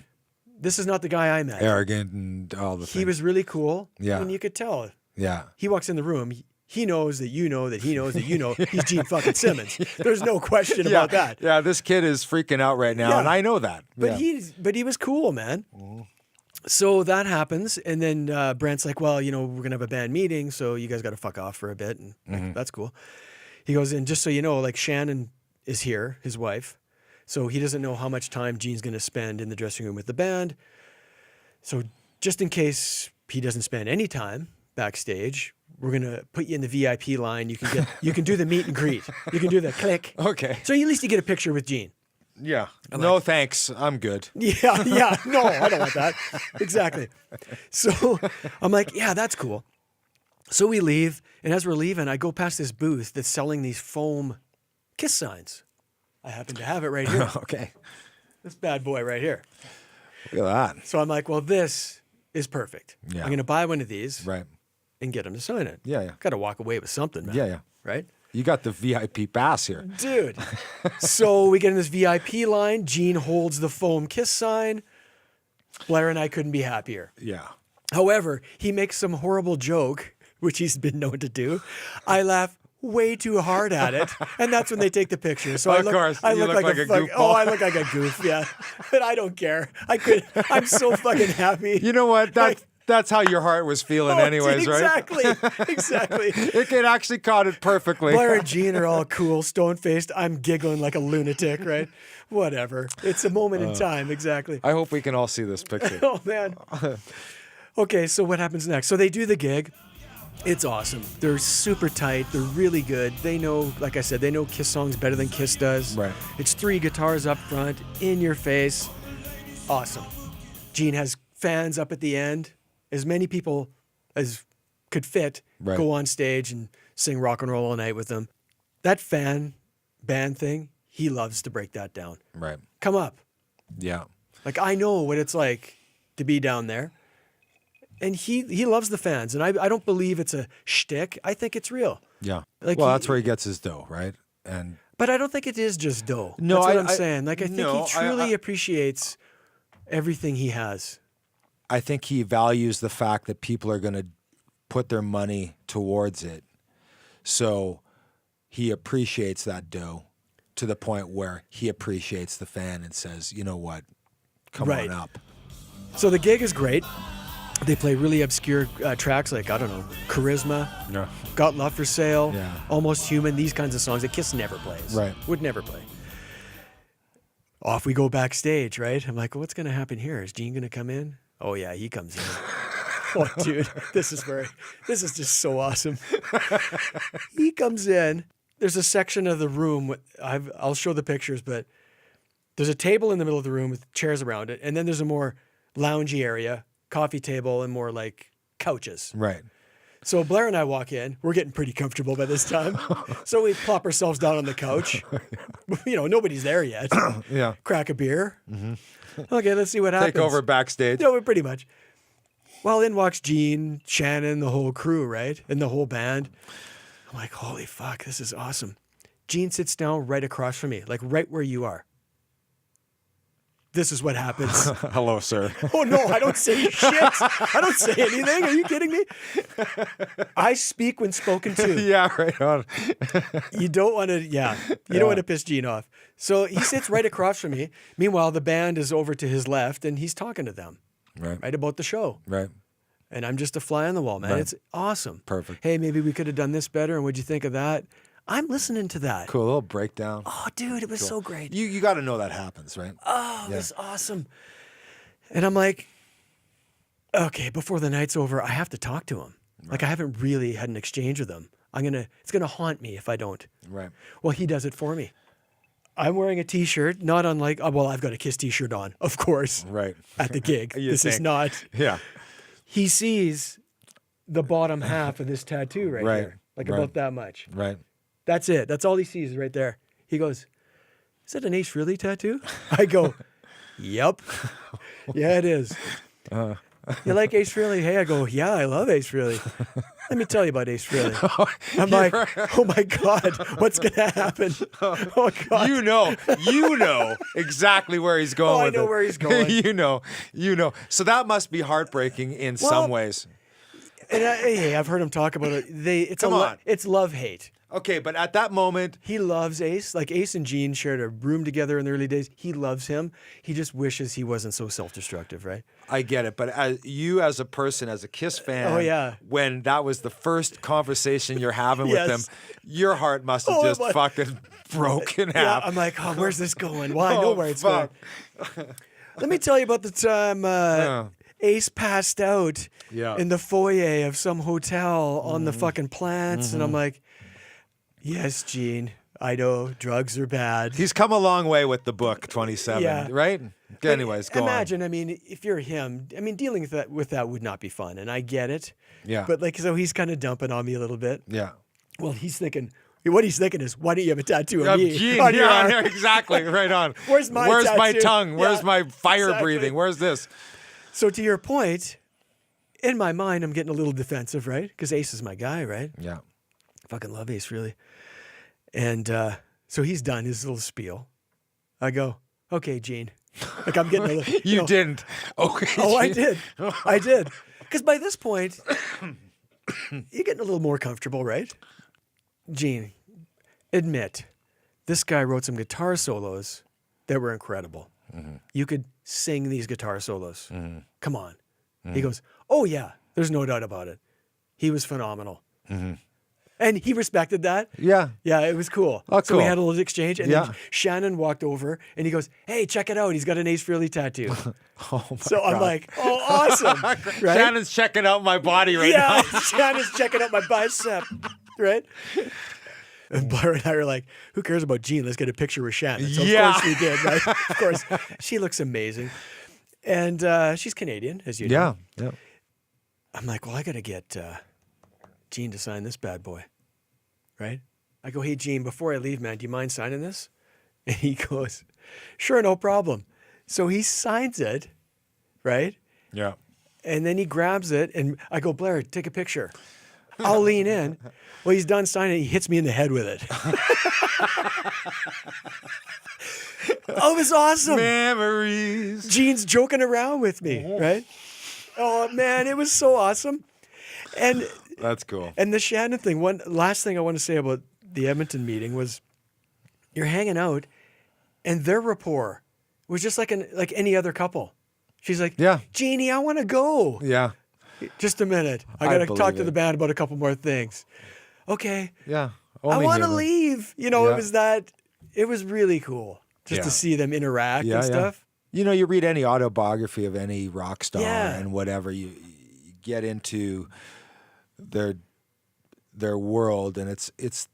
This is not the guy I met. Arrogant and all the things. He was really cool. Yeah. And you could tell. Yeah. He walks in the room. He knows that you know that he knows that you know he's Gene fucking Simmons. There's no question about that. Yeah, this kid is freaking out right now, Yeah. and I know that. But yeah. he was cool, man. So that happens, and then Brent's like, well, we're gonna have a band meeting, so you guys got to fuck off for a bit, and like, that's cool. He goes, and just so you know, like Shannon is here, his wife, so he doesn't know how much time Gene's gonna spend in the dressing room with the band. So just in case he doesn't spend any time backstage, we're gonna put you in the VIP line. You can do the meet and greet. You can do the click. Okay. So at least you get a picture with Gene. Yeah. No, thanks. I'm good. Yeah, no, I don't want that. Exactly. So I'm like, yeah, that's cool. So we leave, and as we're leaving, I go past this booth that's selling these foam kiss signs. I happen to have it right here. Okay. This bad boy right here. Look at that. So I'm like, well, this is perfect. Yeah. I'm going to buy one of these Right. and get him to sign it. Yeah, yeah. Got to walk away with something, man. Yeah, yeah. right? You got the VIP pass here. Dude. So we get in this VIP line. Gene holds the foam kiss sign. Blair and I couldn't be happier. Yeah. However, he makes some horrible joke, which he's been known to do. I laugh way too hard at it, and that's when they take the picture. So I look like a goofball. Oh, I look like a goof, yeah. But I don't care. I'm so fucking happy. You know what? That's how your heart was feeling anyways, right? Exactly. It actually caught it perfectly. Blair and Gene are all cool, stone-faced. I'm giggling like a lunatic, right? Whatever. It's a moment in time, exactly. I hope we can all see this picture. Oh, man. Okay, so what happens next? So they do the gig. It's awesome. They're super tight. They're really good. They know, like I said, they know Kiss songs better than Kiss does. Right. It's 3 guitars up front, in your face. Awesome. Gene has fans up at the end. As many people as could fit go on stage and sing Rock and Roll All Night with them. That fan band thing, he loves to break that down. Right. Come up. Yeah. Like, I know what it's like to be down there. And he loves the fans. And I don't believe it's a shtick. I think it's real. Yeah. Like well, that's where he gets his dough, right? But I don't think it is just dough. No, that's what I'm saying. Like, I think no, he truly appreciates everything he has. I think he values the fact that people are going to put their money towards it. So he appreciates that dough to the point where he appreciates the fan and says, you know what, come on up. So the gig is great. They play really obscure tracks like, I don't know, Charisma, Got Love for Sale, Almost Human, these kinds of songs that Kiss never plays. Right. Would never play. Off we go backstage, right? I'm like, what's going to happen here? Is Gene going to come in? Oh, yeah, he comes in. Oh, dude, this is just so awesome. He comes in. There's a section of the room. I'll show the pictures, but there's a table in the middle of the room with chairs around it. And then there's a more loungy area, coffee table, and more like couches. Right. So Blair and I walk in. We're getting pretty comfortable by this time. So we plop ourselves down on the couch. You know, nobody's there yet. Yeah. Crack a beer. Mm-hmm. Okay, let's see what happens. Take over backstage. No, pretty much. Well, in walks Gene, Shannon, the whole crew, right? And the whole band. I'm like, holy fuck, this is awesome. Gene sits down right across from me, like right where you are. This is what happens. Hello, sir. Oh, no, I don't say shit. I don't say anything. Are you kidding me? I speak when spoken to. Yeah, right on. You don't want to, you don't want to piss Gene off. So he sits right across from me. Meanwhile, the band is over to his left, and he's talking to them. Right about the show. Right. And I'm just a fly on the wall, man. Right. It's awesome. Perfect. Hey, maybe we could have done this better, and what'd you think of that? I'm listening to that. Cool, a little breakdown. Oh, dude, it was so great. You got to know that happens, right? Oh, it was awesome. And I'm like, okay, before the night's over, I have to talk to him. Right. Like, I haven't really had an exchange with him. It's gonna haunt me if I don't. Right. Well, he does it for me. I'm wearing a T-shirt, not unlike, well, I've got a Kiss T-shirt on, of course. Right. At the gig. This is not. Yeah. He sees the bottom half of this tattoo right here. Like about that much. Right. That's it. That's all he sees right there. He goes, is that an Ace Frehley tattoo? I go, yep. Yeah, it is. You like Ace Frehley? Hey, I go, yeah, I love Ace Frehley. Let me tell you about Ace Frehley. I'm like, oh my God, what's going to happen? Oh God. You know exactly where he's going with it. I know where he's going. you know. So that must be heartbreaking in some ways. And I've heard him talk about it. It's love-hate. Okay, but at that moment... He loves Ace. Like, Ace and Gene shared a room together in the early days. He loves him. He just wishes he wasn't so self-destructive, right? I get it. But as a person, as a Kiss fan, when that was the first conversation you're having with them, your heart must have just fucking broke in half. Yeah, I'm like, oh, where's this going? Well, I know where it's going. Let me tell you about the time... Ace passed out in the foyer of some hotel on the fucking plants. And I'm like, yes, Gene, I know drugs are bad. He's come a long way with the book, 27, right? Anyways, go on. Imagine, I mean, if you're him, I mean, dealing with that would not be fun. And I get it. Yeah. But so he's kind of dumping on me a little bit. Yeah. Well, what he's thinking is, why don't you have a tattoo of me? Gene, on your arm? Exactly, right on. Where's my tongue? Where's my fire breathing? Where's this? So to your point, in my mind, I'm getting a little defensive, right? Because Ace is my guy, right? Yeah. Fucking love Ace, really. And so he's done his little spiel. I go, okay, Gene. Like I'm getting a little... You know, didn't. Okay. Oh, I did. I did. Because by this point, you're getting a little more comfortable, right? Gene, admit, this guy wrote some guitar solos that were incredible. Mm-hmm. You could sing these guitar solos. Mm-hmm. Come on. Mm-hmm. He goes, oh, yeah, there's no doubt about it. He was phenomenal. Mm-hmm. And he respected that. Yeah. Yeah, it was cool. Oh, so we had a little exchange. And then Shannon walked over and he goes, hey, check it out. He's got an Ace Frehley tattoo. So I'm like, oh, awesome. Right? Shannon's checking out my body right now. Yeah, Shannon's checking out my bicep. Right? And Blair and I are like, who cares about Gene? Let's get a picture with Shannon. So of course we did, right? Of course. She looks amazing. And she's Canadian, as you know. Yeah. I'm like, well, I got to get Gene to sign this bad boy. Right? I go, hey, Gene, before I leave, man, do you mind signing this? And he goes, sure, no problem. So he signs it, right? Yeah. And then he grabs it, and I go, Blair, take a picture. I'll lean in. Well, he's done signing it. He hits me in the head with it. Oh, it was awesome. Memories. Gene's joking around with me, right? Oh, man, it was so awesome. And that's cool. And the Shannon thing, one last thing I want to say about the Edmonton meeting was you're hanging out, and their rapport was just like any other couple. She's like, Jeannie, I want to go. Yeah. Just a minute. I got to talk to the band about a couple more things. Okay. Yeah. I want to leave. You know, it was really cool just to see them interact and stuff. You know, you read any autobiography of any rock star and whatever, you get into their world, and it's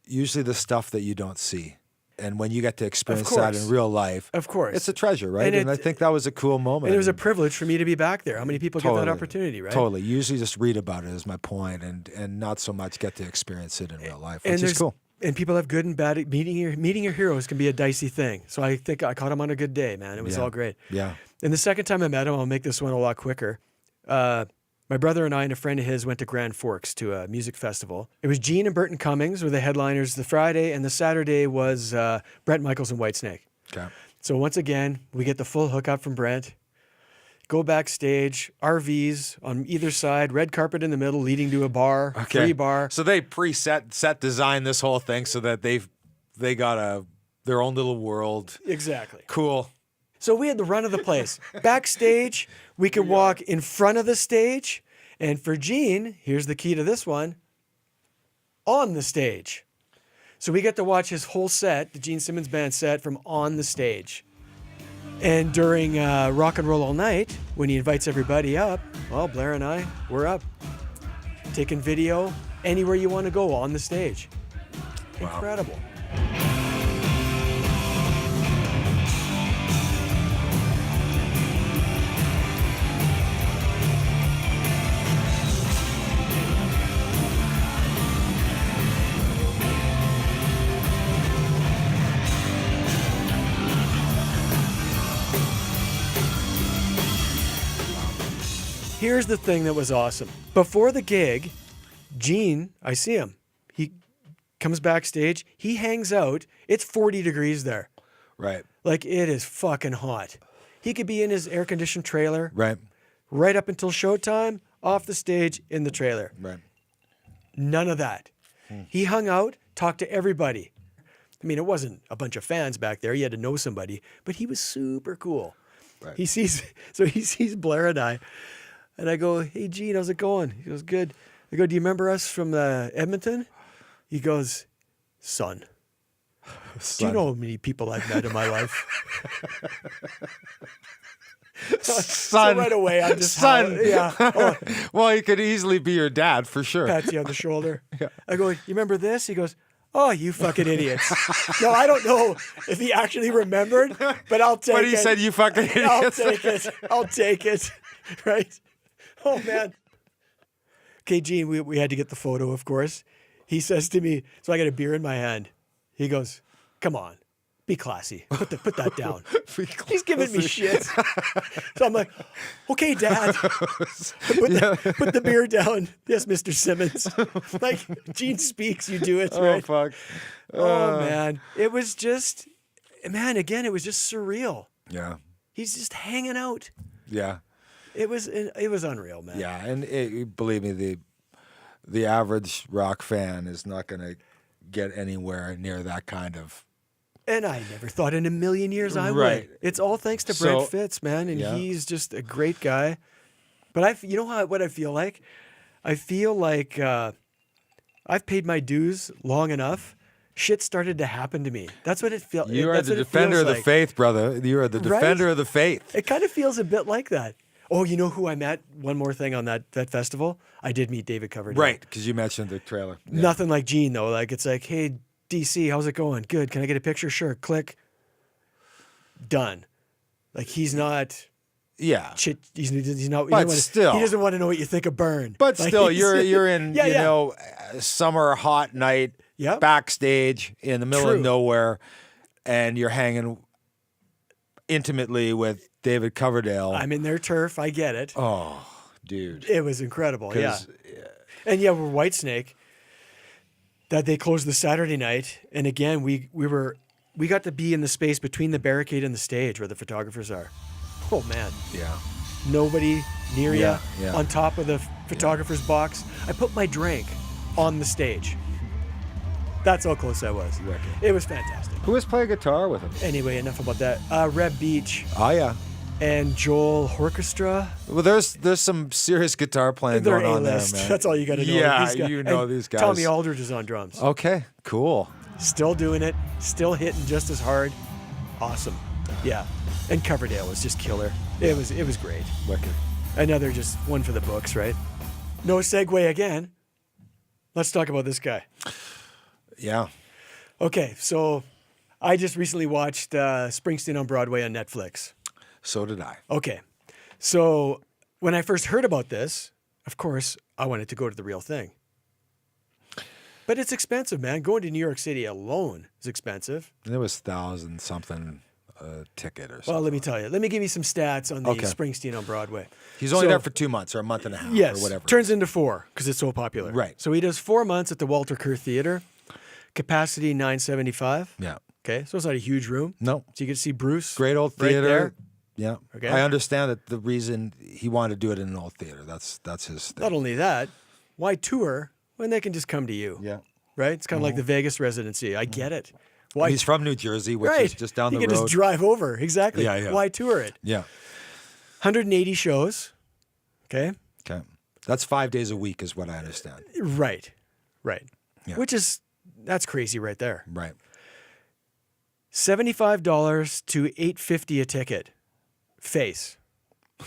usually the stuff that you don't see. And when you get to experience that in real life, of course, it's a treasure, right? And I think that was a cool moment. And it was a privilege for me to be back there. How many people get that opportunity, right? Totally. You usually just read about it, is my point, and not so much get to experience it in real life, which is cool. And people have good and bad. Meeting your heroes can be a dicey thing. So I think I caught him on a good day, man. It was all great. Yeah. And the second time I met him, I'll make this one a lot quicker. My brother and I and a friend of his went to Grand Forks to a music festival. It was Gene and Burton Cummings were the headliners the Friday, and the Saturday was Brent Michaels and Whitesnake. Okay. So once again, we get the full hookup from Brent, go backstage, RVs on either side, red carpet in the middle leading to a bar, free bar. So they set design this whole thing so that they got their own little world. Exactly. Cool. So we had the run of the place. Backstage, we could walk in front of the stage. And for Gene, here's the key to this one, on the stage. So we get to watch his whole set, the Gene Simmons Band set, from on the stage. And during Rock and Roll All Night, when he invites everybody up, well, Blair and I, we're up. Taking video anywhere you want to go on the stage. Wow. Incredible. Here's the thing that was awesome. Before the gig, Gene, I see him. He comes backstage. He hangs out. It's 40 degrees there. Right. Like, it is fucking hot. He could be in his air-conditioned trailer. Right. Right up until showtime, off the stage, in the trailer. Right. None of that. He hung out, talked to everybody. I mean, it wasn't a bunch of fans back there. He had to know somebody. But he was super cool. Right. He sees Blair and I. And I go, hey, Gene, how's it going? He goes, good. I go, do you remember us from Edmonton? He goes, son. Do you know how many people I've met in my life? Son. So right away, I'm just... Son. Yeah. Oh. Well, he could easily be your dad, for sure. Pats you on the shoulder. Yeah. I go, you remember this? He goes, oh, you fucking idiots. No, I don't know if he actually remembered, but I'll take it. But he said, you fucking idiots. I'll take it. Right? Oh, man. Okay, Gene, we had to get the photo, of course. He says to me, so I got a beer in my hand. He goes, come on, be classy. Put that down. He's giving me shit. So I'm like, okay, Dad. Put the beer down. Yes, Mr. Simmons. Like, Gene speaks, you do it, right? Oh, fuck. Oh, man. It was just, man, again, it was just surreal. Yeah. He's just hanging out. Yeah. It was unreal, man. Yeah, and believe me, the average rock fan is not going to get anywhere near that kind of. And I never thought in a million years I Right. would. It's all thanks to Brent Fitz, man, and he's just a great guy. But you know what I feel like? I feel like I've paid my dues long enough. Shit started to happen to me. That's what it feels. You are the defender of the faith, brother. You are the defender of the faith. It kind of feels a bit like that. Oh, you know who I met? One more thing on that festival. I did meet David Coverdale. Right, because you mentioned the trailer. Yeah. Nothing like Gene, though. Like, it's like, hey, DC, how's it going? Good. Can I get a picture? Sure. Click. Done. Like, he's not... Yeah. Shit, he's not... But still... He doesn't want to know what you think of Burn. But like, still, you're in, you know, summer hot night, backstage in the middle of nowhere, and you're hanging intimately with David Coverdale. I'm in their turf. I get it. Oh, dude. It was incredible, yeah. And we're Whitesnake. That they closed the Saturday night, and again, we got to be in the space between the barricade and the stage where the photographers are. Oh, man. Yeah. Nobody near you, yeah. on top of the photographer's box. I put my drink on the stage. That's how close I was. It was fantastic. Who was playing guitar with him? Anyway, enough about that. Reb Beach. Oh, yeah. And Joel Orchestra. Well, there's some serious guitar playing going on there, man. That's all you got to know. Yeah, you know these guys. Tommy Aldridge is on drums. Okay, cool. Still doing it. Still hitting just as hard. Awesome. Yeah. And Coverdale was just killer. It was great. Wicked. Another just one for the books, right? No segue again. Let's talk about this guy. Yeah. Okay, so I just recently watched Springsteen on Broadway on Netflix. So did I. Okay. So when I first heard about this, of course, I wanted to go to the real thing. But it's expensive, man. Going to New York City alone is expensive. It was $1,000-something a ticket or something. Well, let me tell you. Let me give you some stats on the Springsteen on Broadway. He's only there for 2 months or a month and a half or whatever. Turns into 4 because it's so popular. Right. So he does 4 months at the Walter Kerr Theater. Capacity 975. Yeah. Okay, so it's not a huge room. No. So you get to see Bruce. Great old right theater. there. Yeah. Okay. I understand that the reason he wanted to do it in an old theater. That's his thing. Not only that, why tour when they can just come to you? Yeah. Right? It's kind of like the Vegas residency. I get it. Why? He's from New Jersey, which is just down the road. You can just drive over. Exactly. Yeah, yeah. Why tour it? Yeah. 180 shows. Okay. Okay. That's 5 days a week is what I understand. Right. Right. Yeah. That's crazy right there. Right. $75 to $850 a ticket. Face.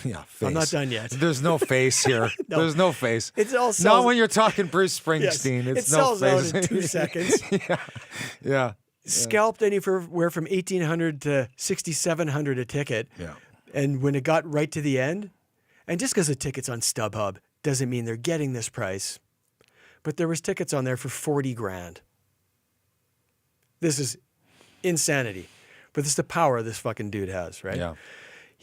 Yeah, face. I'm not done yet. There's no face here. No. The's no face. It's all sells, not when you're talking Bruce Springsteen. Yes, It's it no sells face. out in 2 seconds. Yeah. Scalped anywhere from $1,800 to $6,700 a ticket. Yeah. And when it got right to the end, and just because the ticket's on StubHub doesn't mean they're getting this price, but there was tickets on there for $40,000. This is insanity. But this is the power this fucking dude has, right? Yeah.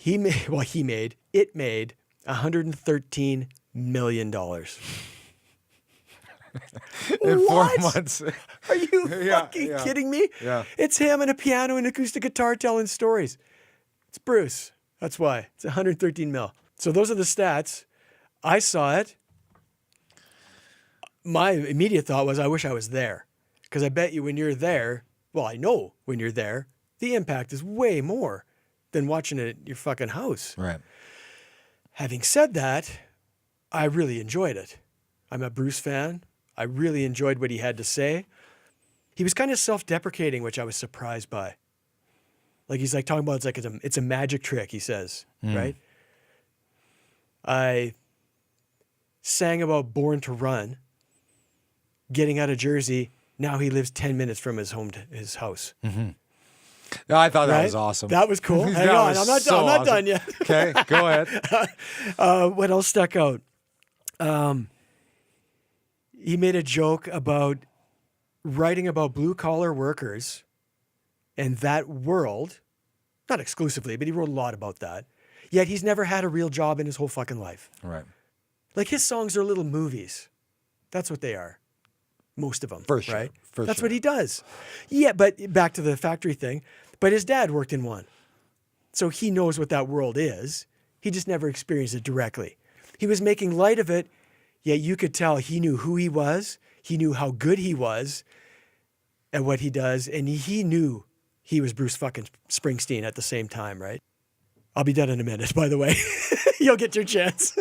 It made $113 million. In 4 What? months. Are you fucking kidding me? Yeah. It's him and a piano and acoustic guitar telling stories. It's Bruce. That's why. It's 113 mil. So those are the stats. I saw it. My immediate thought was, I wish I was there. Because I bet you when you're there, well, I know when you're there, the impact is way more than watching it at your fucking house. Right. Having said that, I really enjoyed it. I'm a Bruce fan. I really enjoyed what he had to say. He was kind of self-deprecating, which I was surprised by. Like he's like talking about it's a magic trick, he says, right? I sang about Born to Run, getting out of Jersey. Now he lives 10 minutes from his house. Mm-hmm. No, I thought that was awesome. That was cool. Hang on, I'm not done yet. Okay, go ahead. What else stuck out? He made a joke about writing about blue-collar workers And that world, not exclusively, but he wrote a lot about that. Yet he's never had a real job in his whole fucking life. Right. Like his songs are little movies. That's what they are. Most of them. For sure. Right? For That's sure. what he does. Yeah, but back to the factory thing. But his dad worked in one. So he knows what that world is. He just never experienced it directly. He was making light of it, yet you could tell he knew who he was. He knew how good he was at what he does. And he knew he was Bruce fucking Springsteen at the same time, right? I'll be done in a minute, by the way. You'll get your chance.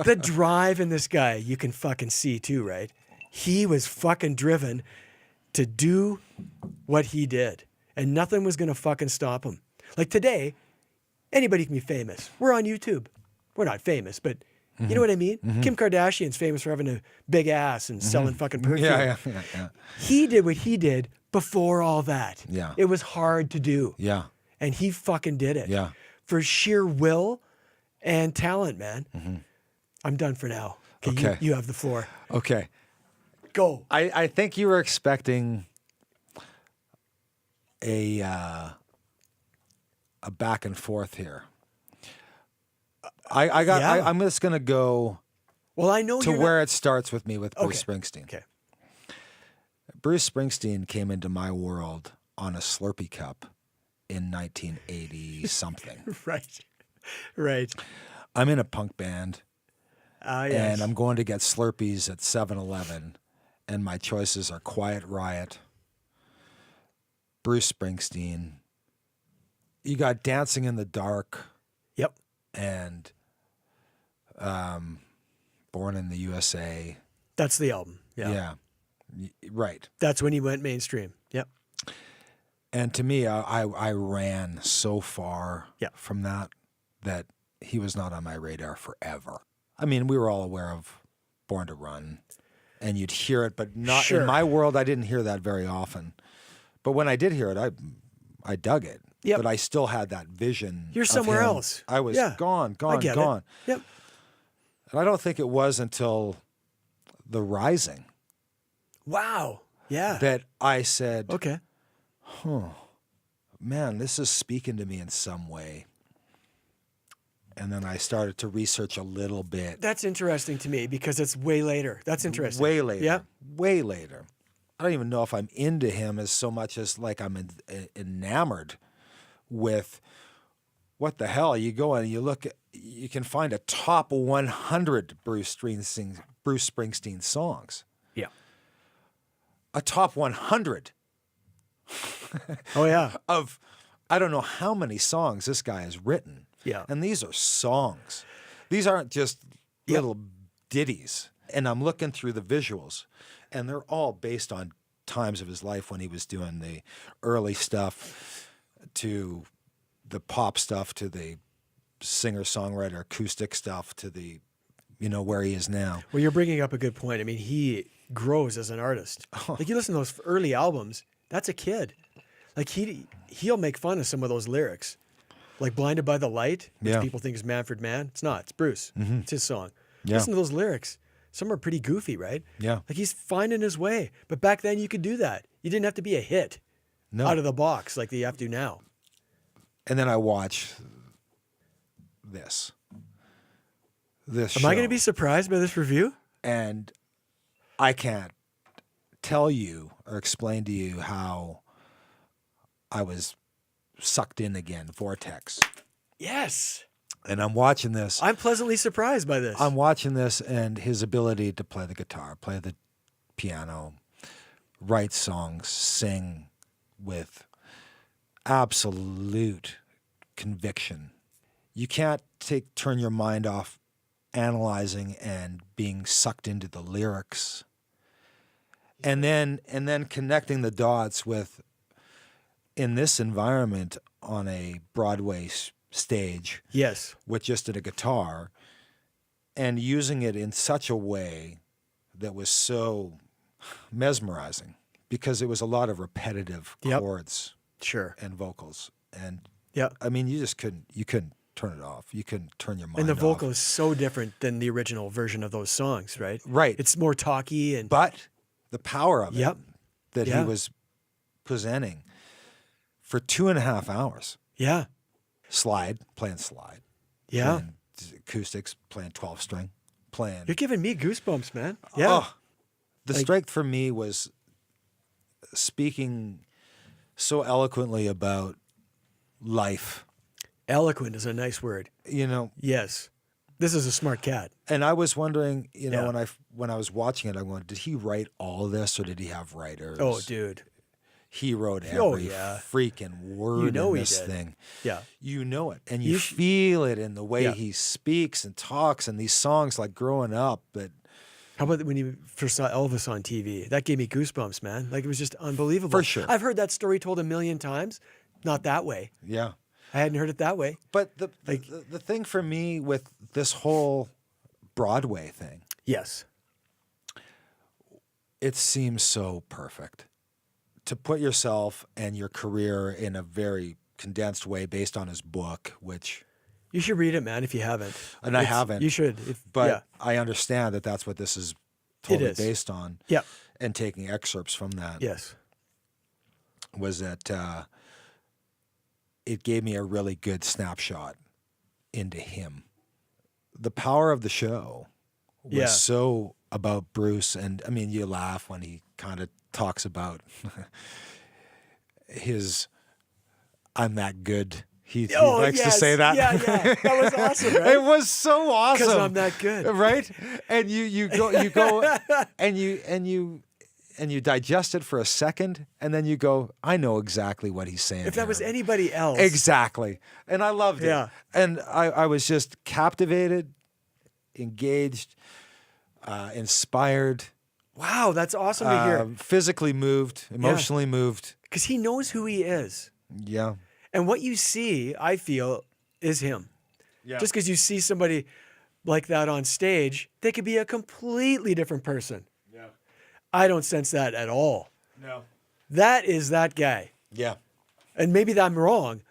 The drive in this guy, you can fucking see too, right? He was fucking driven to do what he did. And nothing was going to fucking stop him. Like today, anybody can be famous. We're on YouTube. We're not famous, but you know what I mean? Kim Kardashian's famous for having a big ass and selling fucking perfume. Yeah. He did what he did before all that. Yeah. It was hard to do. Yeah. And he fucking did it. Yeah. For sheer will and talent, man. I'm done for now. Okay. You have the floor. Okay. Go. I think you were expecting a back and forth here. I'm just gonna go Well, I know to you're where it starts with me with Bruce Okay. Springsteen. Okay. Bruce Springsteen came into my world on a Slurpee cup in 1980 something. Right. I'm in a punk band. Yes. And I'm going to get Slurpees at 7-Eleven, and my choices are Quiet Riot, Bruce Springsteen. You got Dancing in the Dark Yep. and Born in the USA. That's the album. Yeah. Right. That's when he went mainstream. Yep. And to me, I ran so far from that he was not on my radar forever. I mean, we were all aware of Born to Run, and you'd hear it, but not in my world. I didn't hear that very often. But when I did hear it, I dug it. Yep. But I still had that vision. You're of somewhere him. else. I was gone. I get Gone. it. Yep. And I don't think it was until The Rising Wow. Yeah. that I said, Okay. man, this is speaking to me in some way. And then I started to research a little bit. That's interesting to me because it's way later. That's interesting. Way later. Yeah. Way later. I don't even know if I'm into him as so much as like I'm enamored with what the hell. You go and you look at, you can find a top 100 Bruce Springsteen songs. Yeah. A top 100 Oh, yeah. of I don't know how many songs this guy has written. Yeah. And these are songs. These aren't just little ditties. And I'm looking through the visuals, and they're all based on times of his life when he was doing the early stuff to the pop stuff to the singer-songwriter acoustic stuff to the, where he is now. Well, you're bringing up a good point. I mean, he grows as an artist. Like you listen to those early albums, that's a kid. Like he'll make fun of some of those lyrics. Like Blinded by the Light, which people think is Manfred Mann. It's not. It's Bruce. It's his song. Yeah. Listen to those lyrics. Some are pretty goofy, right? Yeah. Like he's finding his way. But back then you could do that. You didn't have to be a hit out of the box like you have to now. And then I watch this. Am I going to be surprised by this review? And I can't tell you or explain to you how I was sucked in again, vortex. Yes. And I'm watching this. I'm pleasantly surprised by this. I'm watching this and his ability to play the guitar, play the piano, write songs, sing with absolute conviction. You can't turn your mind off analyzing and being sucked into the lyrics. And then connecting the dots with, in this environment on a Broadway stage, yes, with just a guitar, and using it in such a way that was so mesmerizing because it was a lot of repetitive chords sure, and vocals. And I mean, you couldn't turn it off. You couldn't turn your mind off. And the vocal is so different than the original version of those songs, right? Right. It's more talky and But the power of it that Yeah. he was presenting for 2.5 hours. Yeah. Playing slide. Yeah. Playing acoustics, playing 12-string, playing. You're giving me goosebumps, man. Yeah. Oh, the strength for me was speaking so eloquently about life. Eloquent is a nice word. You know. Yes. This is a smart cat. And I was wondering, you know, Yeah. when I was watching it, I went, did he write all this or did he have writers? Oh, dude. He wrote every Oh, yeah. freaking word You know in he this did. thing. Yeah. You know it. And you feel it in the way he speaks and talks and these songs like growing up. But How about when you first saw Elvis on TV? That gave me goosebumps, man. Like, it was just unbelievable. For sure. I've heard that story told a million times. Not that way. yeah. I hadn't heard it that way. But the thing for me with this whole Broadway thing, Yes. it seems so perfect to put yourself and your career in a very condensed way based on his book, which You should read it, man, if you haven't. I haven't. You should. But yeah. I understand that that's what this is totally is. based on. Yeah. And taking excerpts from that Yes. was that it gave me a really good snapshot into him. The power of the show was Yeah. so about Bruce. And I mean, you laugh when he kind of talks about his, I'm that good. He likes to say that. Yeah, yeah. That was awesome, right? It was so awesome. Because I'm that good. Right? And you go and you digest it for a second, and then you go, I know exactly what he's saying. If that was here. anybody else. Exactly. And I loved it. Yeah. And I was just captivated, engaged, inspired, Wow, that's awesome to hear. physically moved, emotionally moved. Because he knows who he is. Yeah. And what you see, I feel, is him. Yeah. Just because you see somebody like that on stage, they could be a completely different person. Yeah. I don't sense that at all. No. That is that guy. Yeah. And maybe I'm wrong,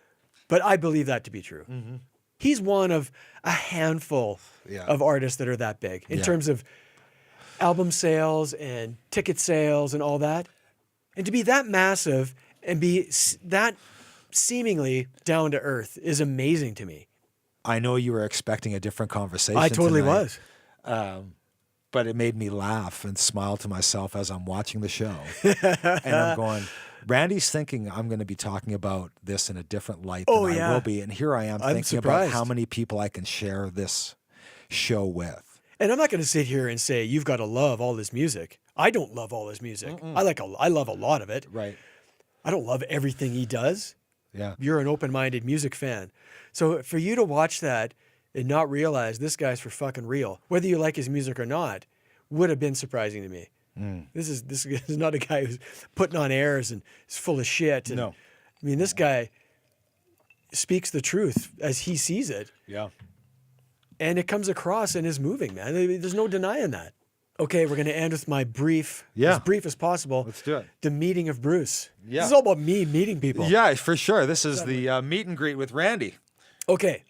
but I believe that to be true. Mm-hmm. He's one of a handful of artists that are that big in terms of album sales and ticket sales and all that. And to be that massive and be that seemingly down to earth is amazing to me. I know you were expecting a different conversation. I totally tonight, was. but it made me laugh and smile to myself as I'm watching the show. And I'm going, Randy's thinking I'm going to be talking about this in a different light than I will be. And here I am thinking about how many people I can share this show with. And I'm not going to sit here and say, you've got to love all this music. I don't love all this music. I love a lot of it. Right. I don't love everything he does. Yeah. You're an open-minded music fan. So for you to watch that and not realize this guy's for fucking real, whether you like his music or not, would have been surprising to me. This is not a guy who's putting on airs and is full of shit. And, No. I mean, this guy speaks the truth as he sees it. Yeah. And it comes across and is moving, man. There's no denying that. Okay, we're going to end with my brief, as brief as possible. Let's do it. The meeting of Bruce. Yeah. This is all about me meeting people. Yeah, for sure. This is the meet and greet with Randy. Okay.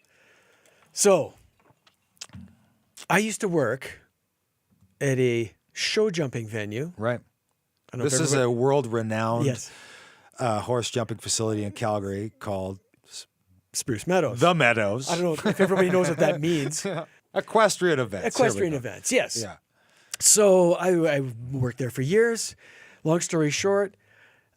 So, I used to work at a show jumping venue. Right. I don't know if This is everybody- a world-renowned Yes. horse jumping facility in Calgary called Spruce Meadows. The Meadows. I don't know if everybody knows what that means. Equestrian events. Equestrian Here we go. events, yes. Yeah. So I worked there for years. Long story short,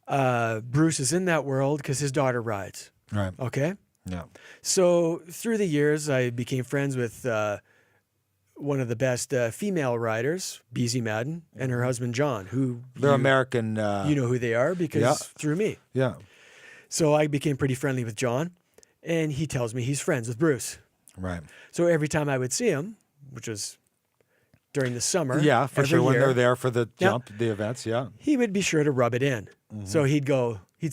Bruce is in that world because his daughter rides. Right. Okay? Yeah. So through the years, I became friends with one of the best female riders, Beezy Madden, and her husband, John, who They're American. you know who they are because through me. Yeah. So I became pretty friendly with John, and he tells me he's friends with Bruce. Right. So every time I would see him, which was during the summer, Yeah, for every sure. When year, they're there for the Yeah. jump, the events. Yeah. he would be sure to rub it in. So he'd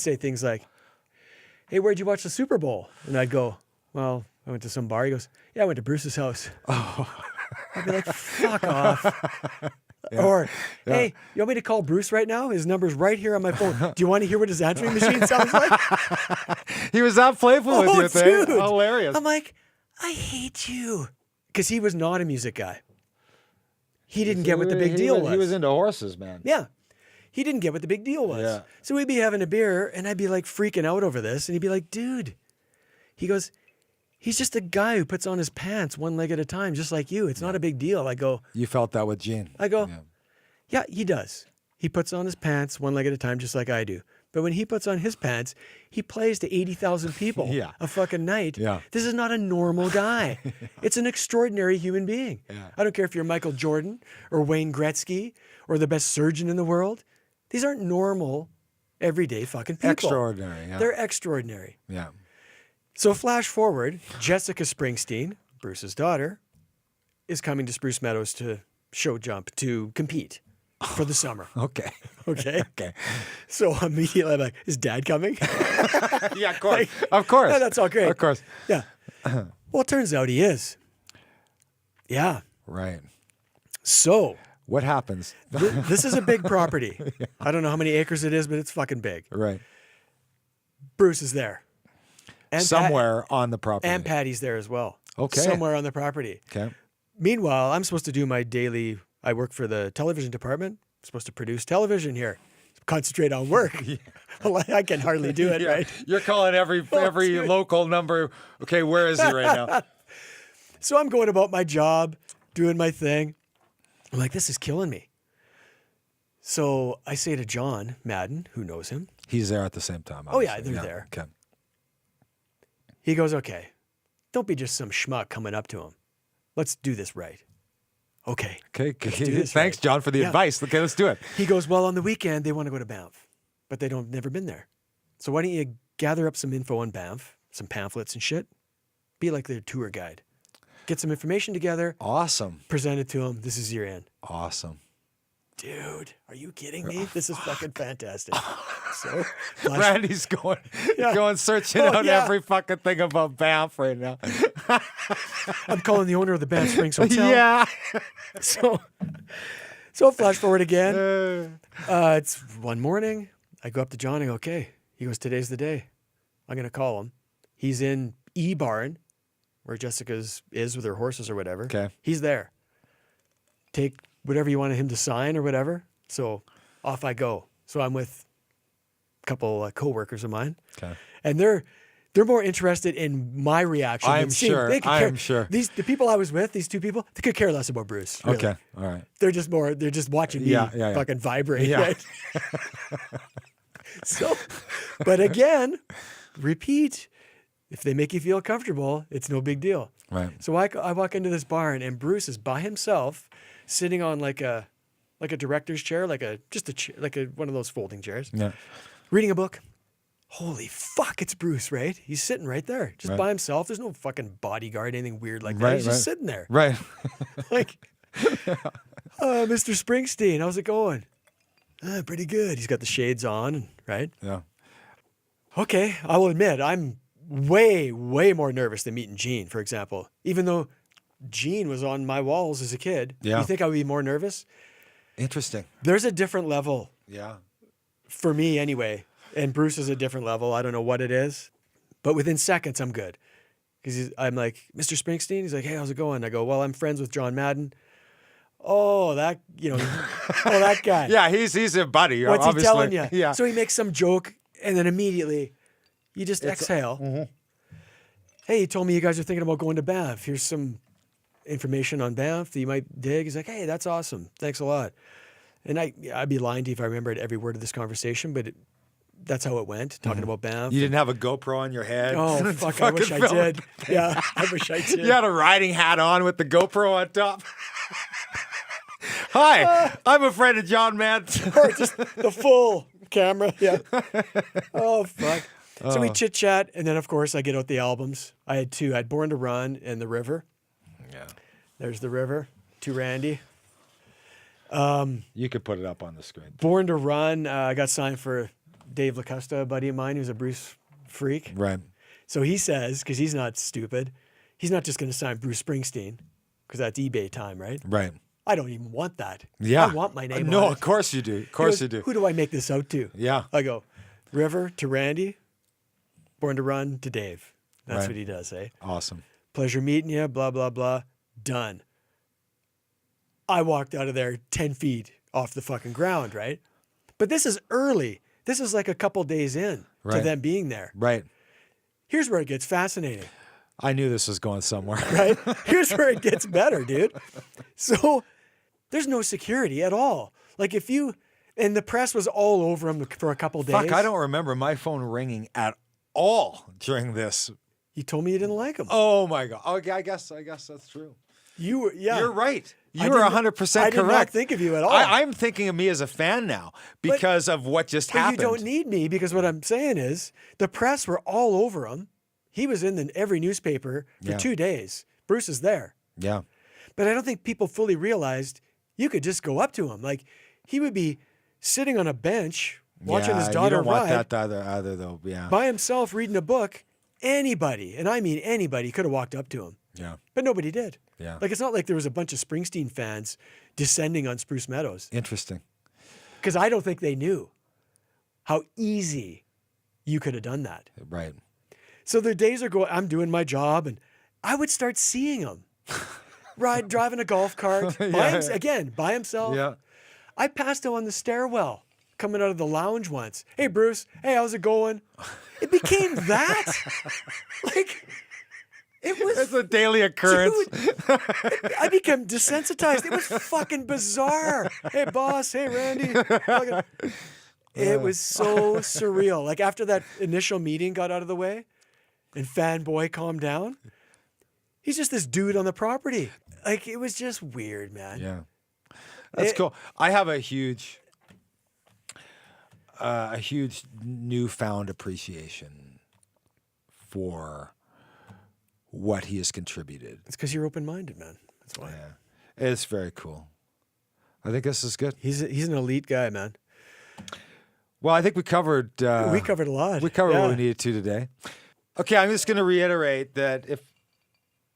say things like, "Hey, where'd you watch the Super Bowl?" And I'd go, "Well, I went to some bar." He goes, "Yeah, I went to Bruce's house." I'd be like, "Fuck off." Or, "Hey, you want me to call Bruce right now? His number's right here on my phone. Do you want to hear what his answering machine sounds like?" He was that playful with you, dude. Hilarious. I'm like, I hate you. Because he was not a music guy. He didn't get what the big deal was. He was into horses, man. Yeah. He didn't get what the big deal was. Yeah. So we'd be having a beer, and I'd be like freaking out over this, and he'd be like, dude. He goes, he's just a guy who puts on his pants one leg at a time, just like you. It's not a big deal. I go, You felt that with Gene. I go, yeah, he does. He puts on his pants one leg at a time, just like I do. But when he puts on his pants, he plays to 80,000 people Yeah. a fucking night. Yeah. This is not a normal guy. It's an extraordinary human being. Yeah. I don't care if you're Michael Jordan or Wayne Gretzky or the best surgeon in the world. These aren't normal, everyday fucking people. Extraordinary. Yeah. They're extraordinary. Yeah. So flash forward, Jessica Springsteen, Bruce's daughter, is coming to Spruce Meadows to show jump, to compete for the summer. Okay. Okay? Okay. So immediately I'm like, is dad coming? Yeah, of course. Of course. Yeah, that's all great. Of course. Yeah. Well, it turns out he is. Yeah. Right. So What happens? this is a big property. I don't know how many acres it is, but it's fucking big. Right. Bruce is there. And Somewhere on the property. And Patty's there as well. Okay. Somewhere on the property. Okay. Meanwhile, I'm supposed to do my daily, I work for the television department. I'm supposed to produce television here. Concentrate on work. Well, I can hardly do it, right? You're calling every dude. local number. Okay, where is he right now? So I'm going about my job, doing my thing. I'm like, this is killing me. So I say to John Madden, who knows him, He's there at the same time. Oh, yeah, obviously. they're there. Okay. he goes, okay, don't be just some schmuck coming up to him. Let's do this right. Okay. Okay. do this Thanks, right. John, for the Yeah. advice. Okay, let's do it. He goes, well, on the weekend, they want to go to Banff, but they don't never been there. So why don't you gather up some info on Banff, some pamphlets and shit, be like their tour guide. Get some information together, Awesome. present it to them. This is your end. Awesome. Dude, are you kidding me? This is fucking fantastic. So, flash- Randy's going Yeah. going searching Oh, out yeah. every fucking thing about Banff right now. I'm calling the owner of the Banff Springs Hotel. Yeah. So flash forward again. It's one morning. I go up to John and go, okay. He goes, today's the day. I'm going to call him. He's in E-Barn, where Jessica's is with her horses or whatever. Okay. He's there. Take whatever you wanted him to sign or whatever. So off I go. So I'm with a couple co-workers of mine. Okay. And they're more interested in my reaction. I'm than seeing- sure. they could I care- am sure. The people I was with, these two people, they could care less about Bruce. Really. Okay. All right. They're just watching me Yeah. fucking vibrate. Yeah. Right? So, but again, repeat. If they make you feel comfortable, it's no big deal. Right. So I walk into this barn and Bruce is by himself, sitting on like a director's chair, like one of those folding chairs, Yeah. reading a book. Holy fuck, it's Bruce, right? He's sitting right there, just Right. by himself. There's no fucking bodyguard, anything weird like that. Right, He's just right. sitting there. Right. Like, Mr. Springsteen, how's it going? Pretty good. He's got the shades on, right? Yeah. Okay, I will admit, I'm way, way more nervous than meeting Gene, for example. Even though Gene was on my walls as a kid, Yeah. you think I would be more nervous? Interesting. There's a different level Yeah. for me anyway, and Bruce is a different level. I don't know what it is, but within seconds, I'm good. Because I'm like, Mr. Springsteen? He's like, hey, how's it going? I go, well, I'm friends with John Madden. Oh, that guy. Yeah, he's a buddy. What's obviously. he telling you? Yeah. So he makes some joke, and then immediately you just exhale. Mm-hmm. Hey, he told me you guys are thinking about going to Banff. Here's some information on Banff that you might dig. He's like, hey, that's awesome. Thanks a lot. And I'd be lying to you if I remembered every word of this conversation, but that's how it went, talking about Banff. You didn't have a GoPro on your head. Oh, fuck, I wish I film. did. Yeah, I wish I did. You had a riding hat on with the GoPro on top. Hi, I'm a friend of John Madden. Or just the full camera. Yeah. Oh, fuck. So we chit chat, and then of course I get out the albums. I had two. I had Born to Run and The River. Yeah. There's The River to Randy. You could put it up on the screen. Born to Run. I got signed for Dave LaCosta, a buddy of mine who's a Bruce freak. Right. So he says, because he's not stupid, he's not just going to sign Bruce Springsteen, because that's eBay time, right? Right. I don't even want that. Yeah. I want my name No, on it. of course you do. Of He course goes, you do. Who do I make this out to? Yeah. I go, River to Randy, Born to Run to Dave. That's Right. what he does, eh? Awesome. Pleasure meeting you, blah, blah, blah. Done. I walked out of there 10 feet off the fucking ground, right? But this is early. This is like a couple days in to them being there. Right. Here's where it gets fascinating. I knew this was going somewhere. Right? Here's where it gets better, dude. So there's no security at all. Like and the press was all over him for a couple days. Fuck, I don't remember my phone ringing at all during this. You told me you didn't like him. Oh my God. Okay, I guess that's true. You're right. You were 100% correct. I did not think of you at all. I'm thinking of me as a fan now because of what just happened. But you don't need me because what I'm saying is the press were all over him. He was in every newspaper for 2 days. Bruce is there. Yeah. But I don't think people fully realized you could just go up to him. Like he would be sitting on a bench watching his daughter you don't ride. want that either though. Yeah. By himself reading a book. Anybody, and I mean anybody, could have walked up to him. Yeah. But nobody did. Yeah. Like it's not like there was a bunch of Springsteen fans descending on Spruce Meadows. Interesting. Because I don't think they knew how easy you could have done that. Right. So the days are going, I'm doing my job, and I would start seeing him. Driving a golf cart, by himself. Yeah. I passed him on the stairwell coming out of the lounge once. Hey, Bruce. Hey, how's it going? It became that. Like, it was. It's a daily occurrence. Dude, I became desensitized. It was fucking bizarre. Hey, boss. Hey, Randy. It was so surreal. Like, after that initial meeting got out of the way and Fanboy calmed down, he's just this dude on the property. Like, it was just weird, man. Yeah. That's cool. I have a huge newfound appreciation for what he has contributed. It's because you're open-minded, man. That's why. Yeah. It's very cool. I think this is good. He's an elite guy, man. Well, I think we covered... we covered a lot. We covered what we needed to today. Okay, I'm just going to reiterate that if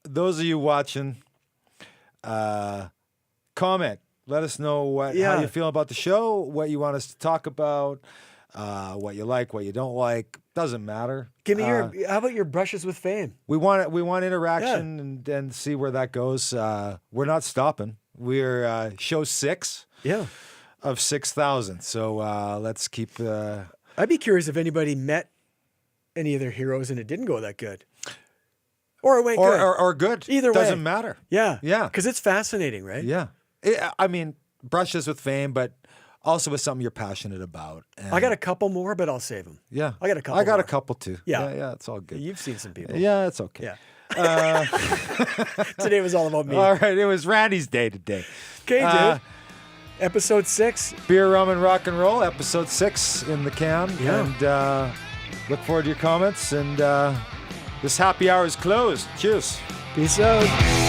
those of you watching, comment. Let us know how you feel about the show, what you want us to talk about, what you like, what you don't like. Doesn't matter. Give me how about your brushes with fame? We want interaction and see where that goes. We're not stopping. We're show 6 of 6,000. So let's keep... I'd be curious if anybody met any of their heroes and it didn't go that good. Or it went good. Or good. Either way. Doesn't matter. Yeah. Yeah. Because it's fascinating, right? Yeah. I mean, brushes with fame, but also with something you're passionate about. And I got a couple more, but I'll save them. Yeah. I got a couple I got more. a couple too. Yeah. Yeah, it's all good. You've seen some people. Yeah, it's okay. Yeah. Today was all about me. All right. It was Randy's day today. Okay, dude. Episode 6. Beer, rum, and rock and roll. Episode 6 in the can. Yeah. And look forward to your comments. And this happy hour is closed. Cheers. Peace out.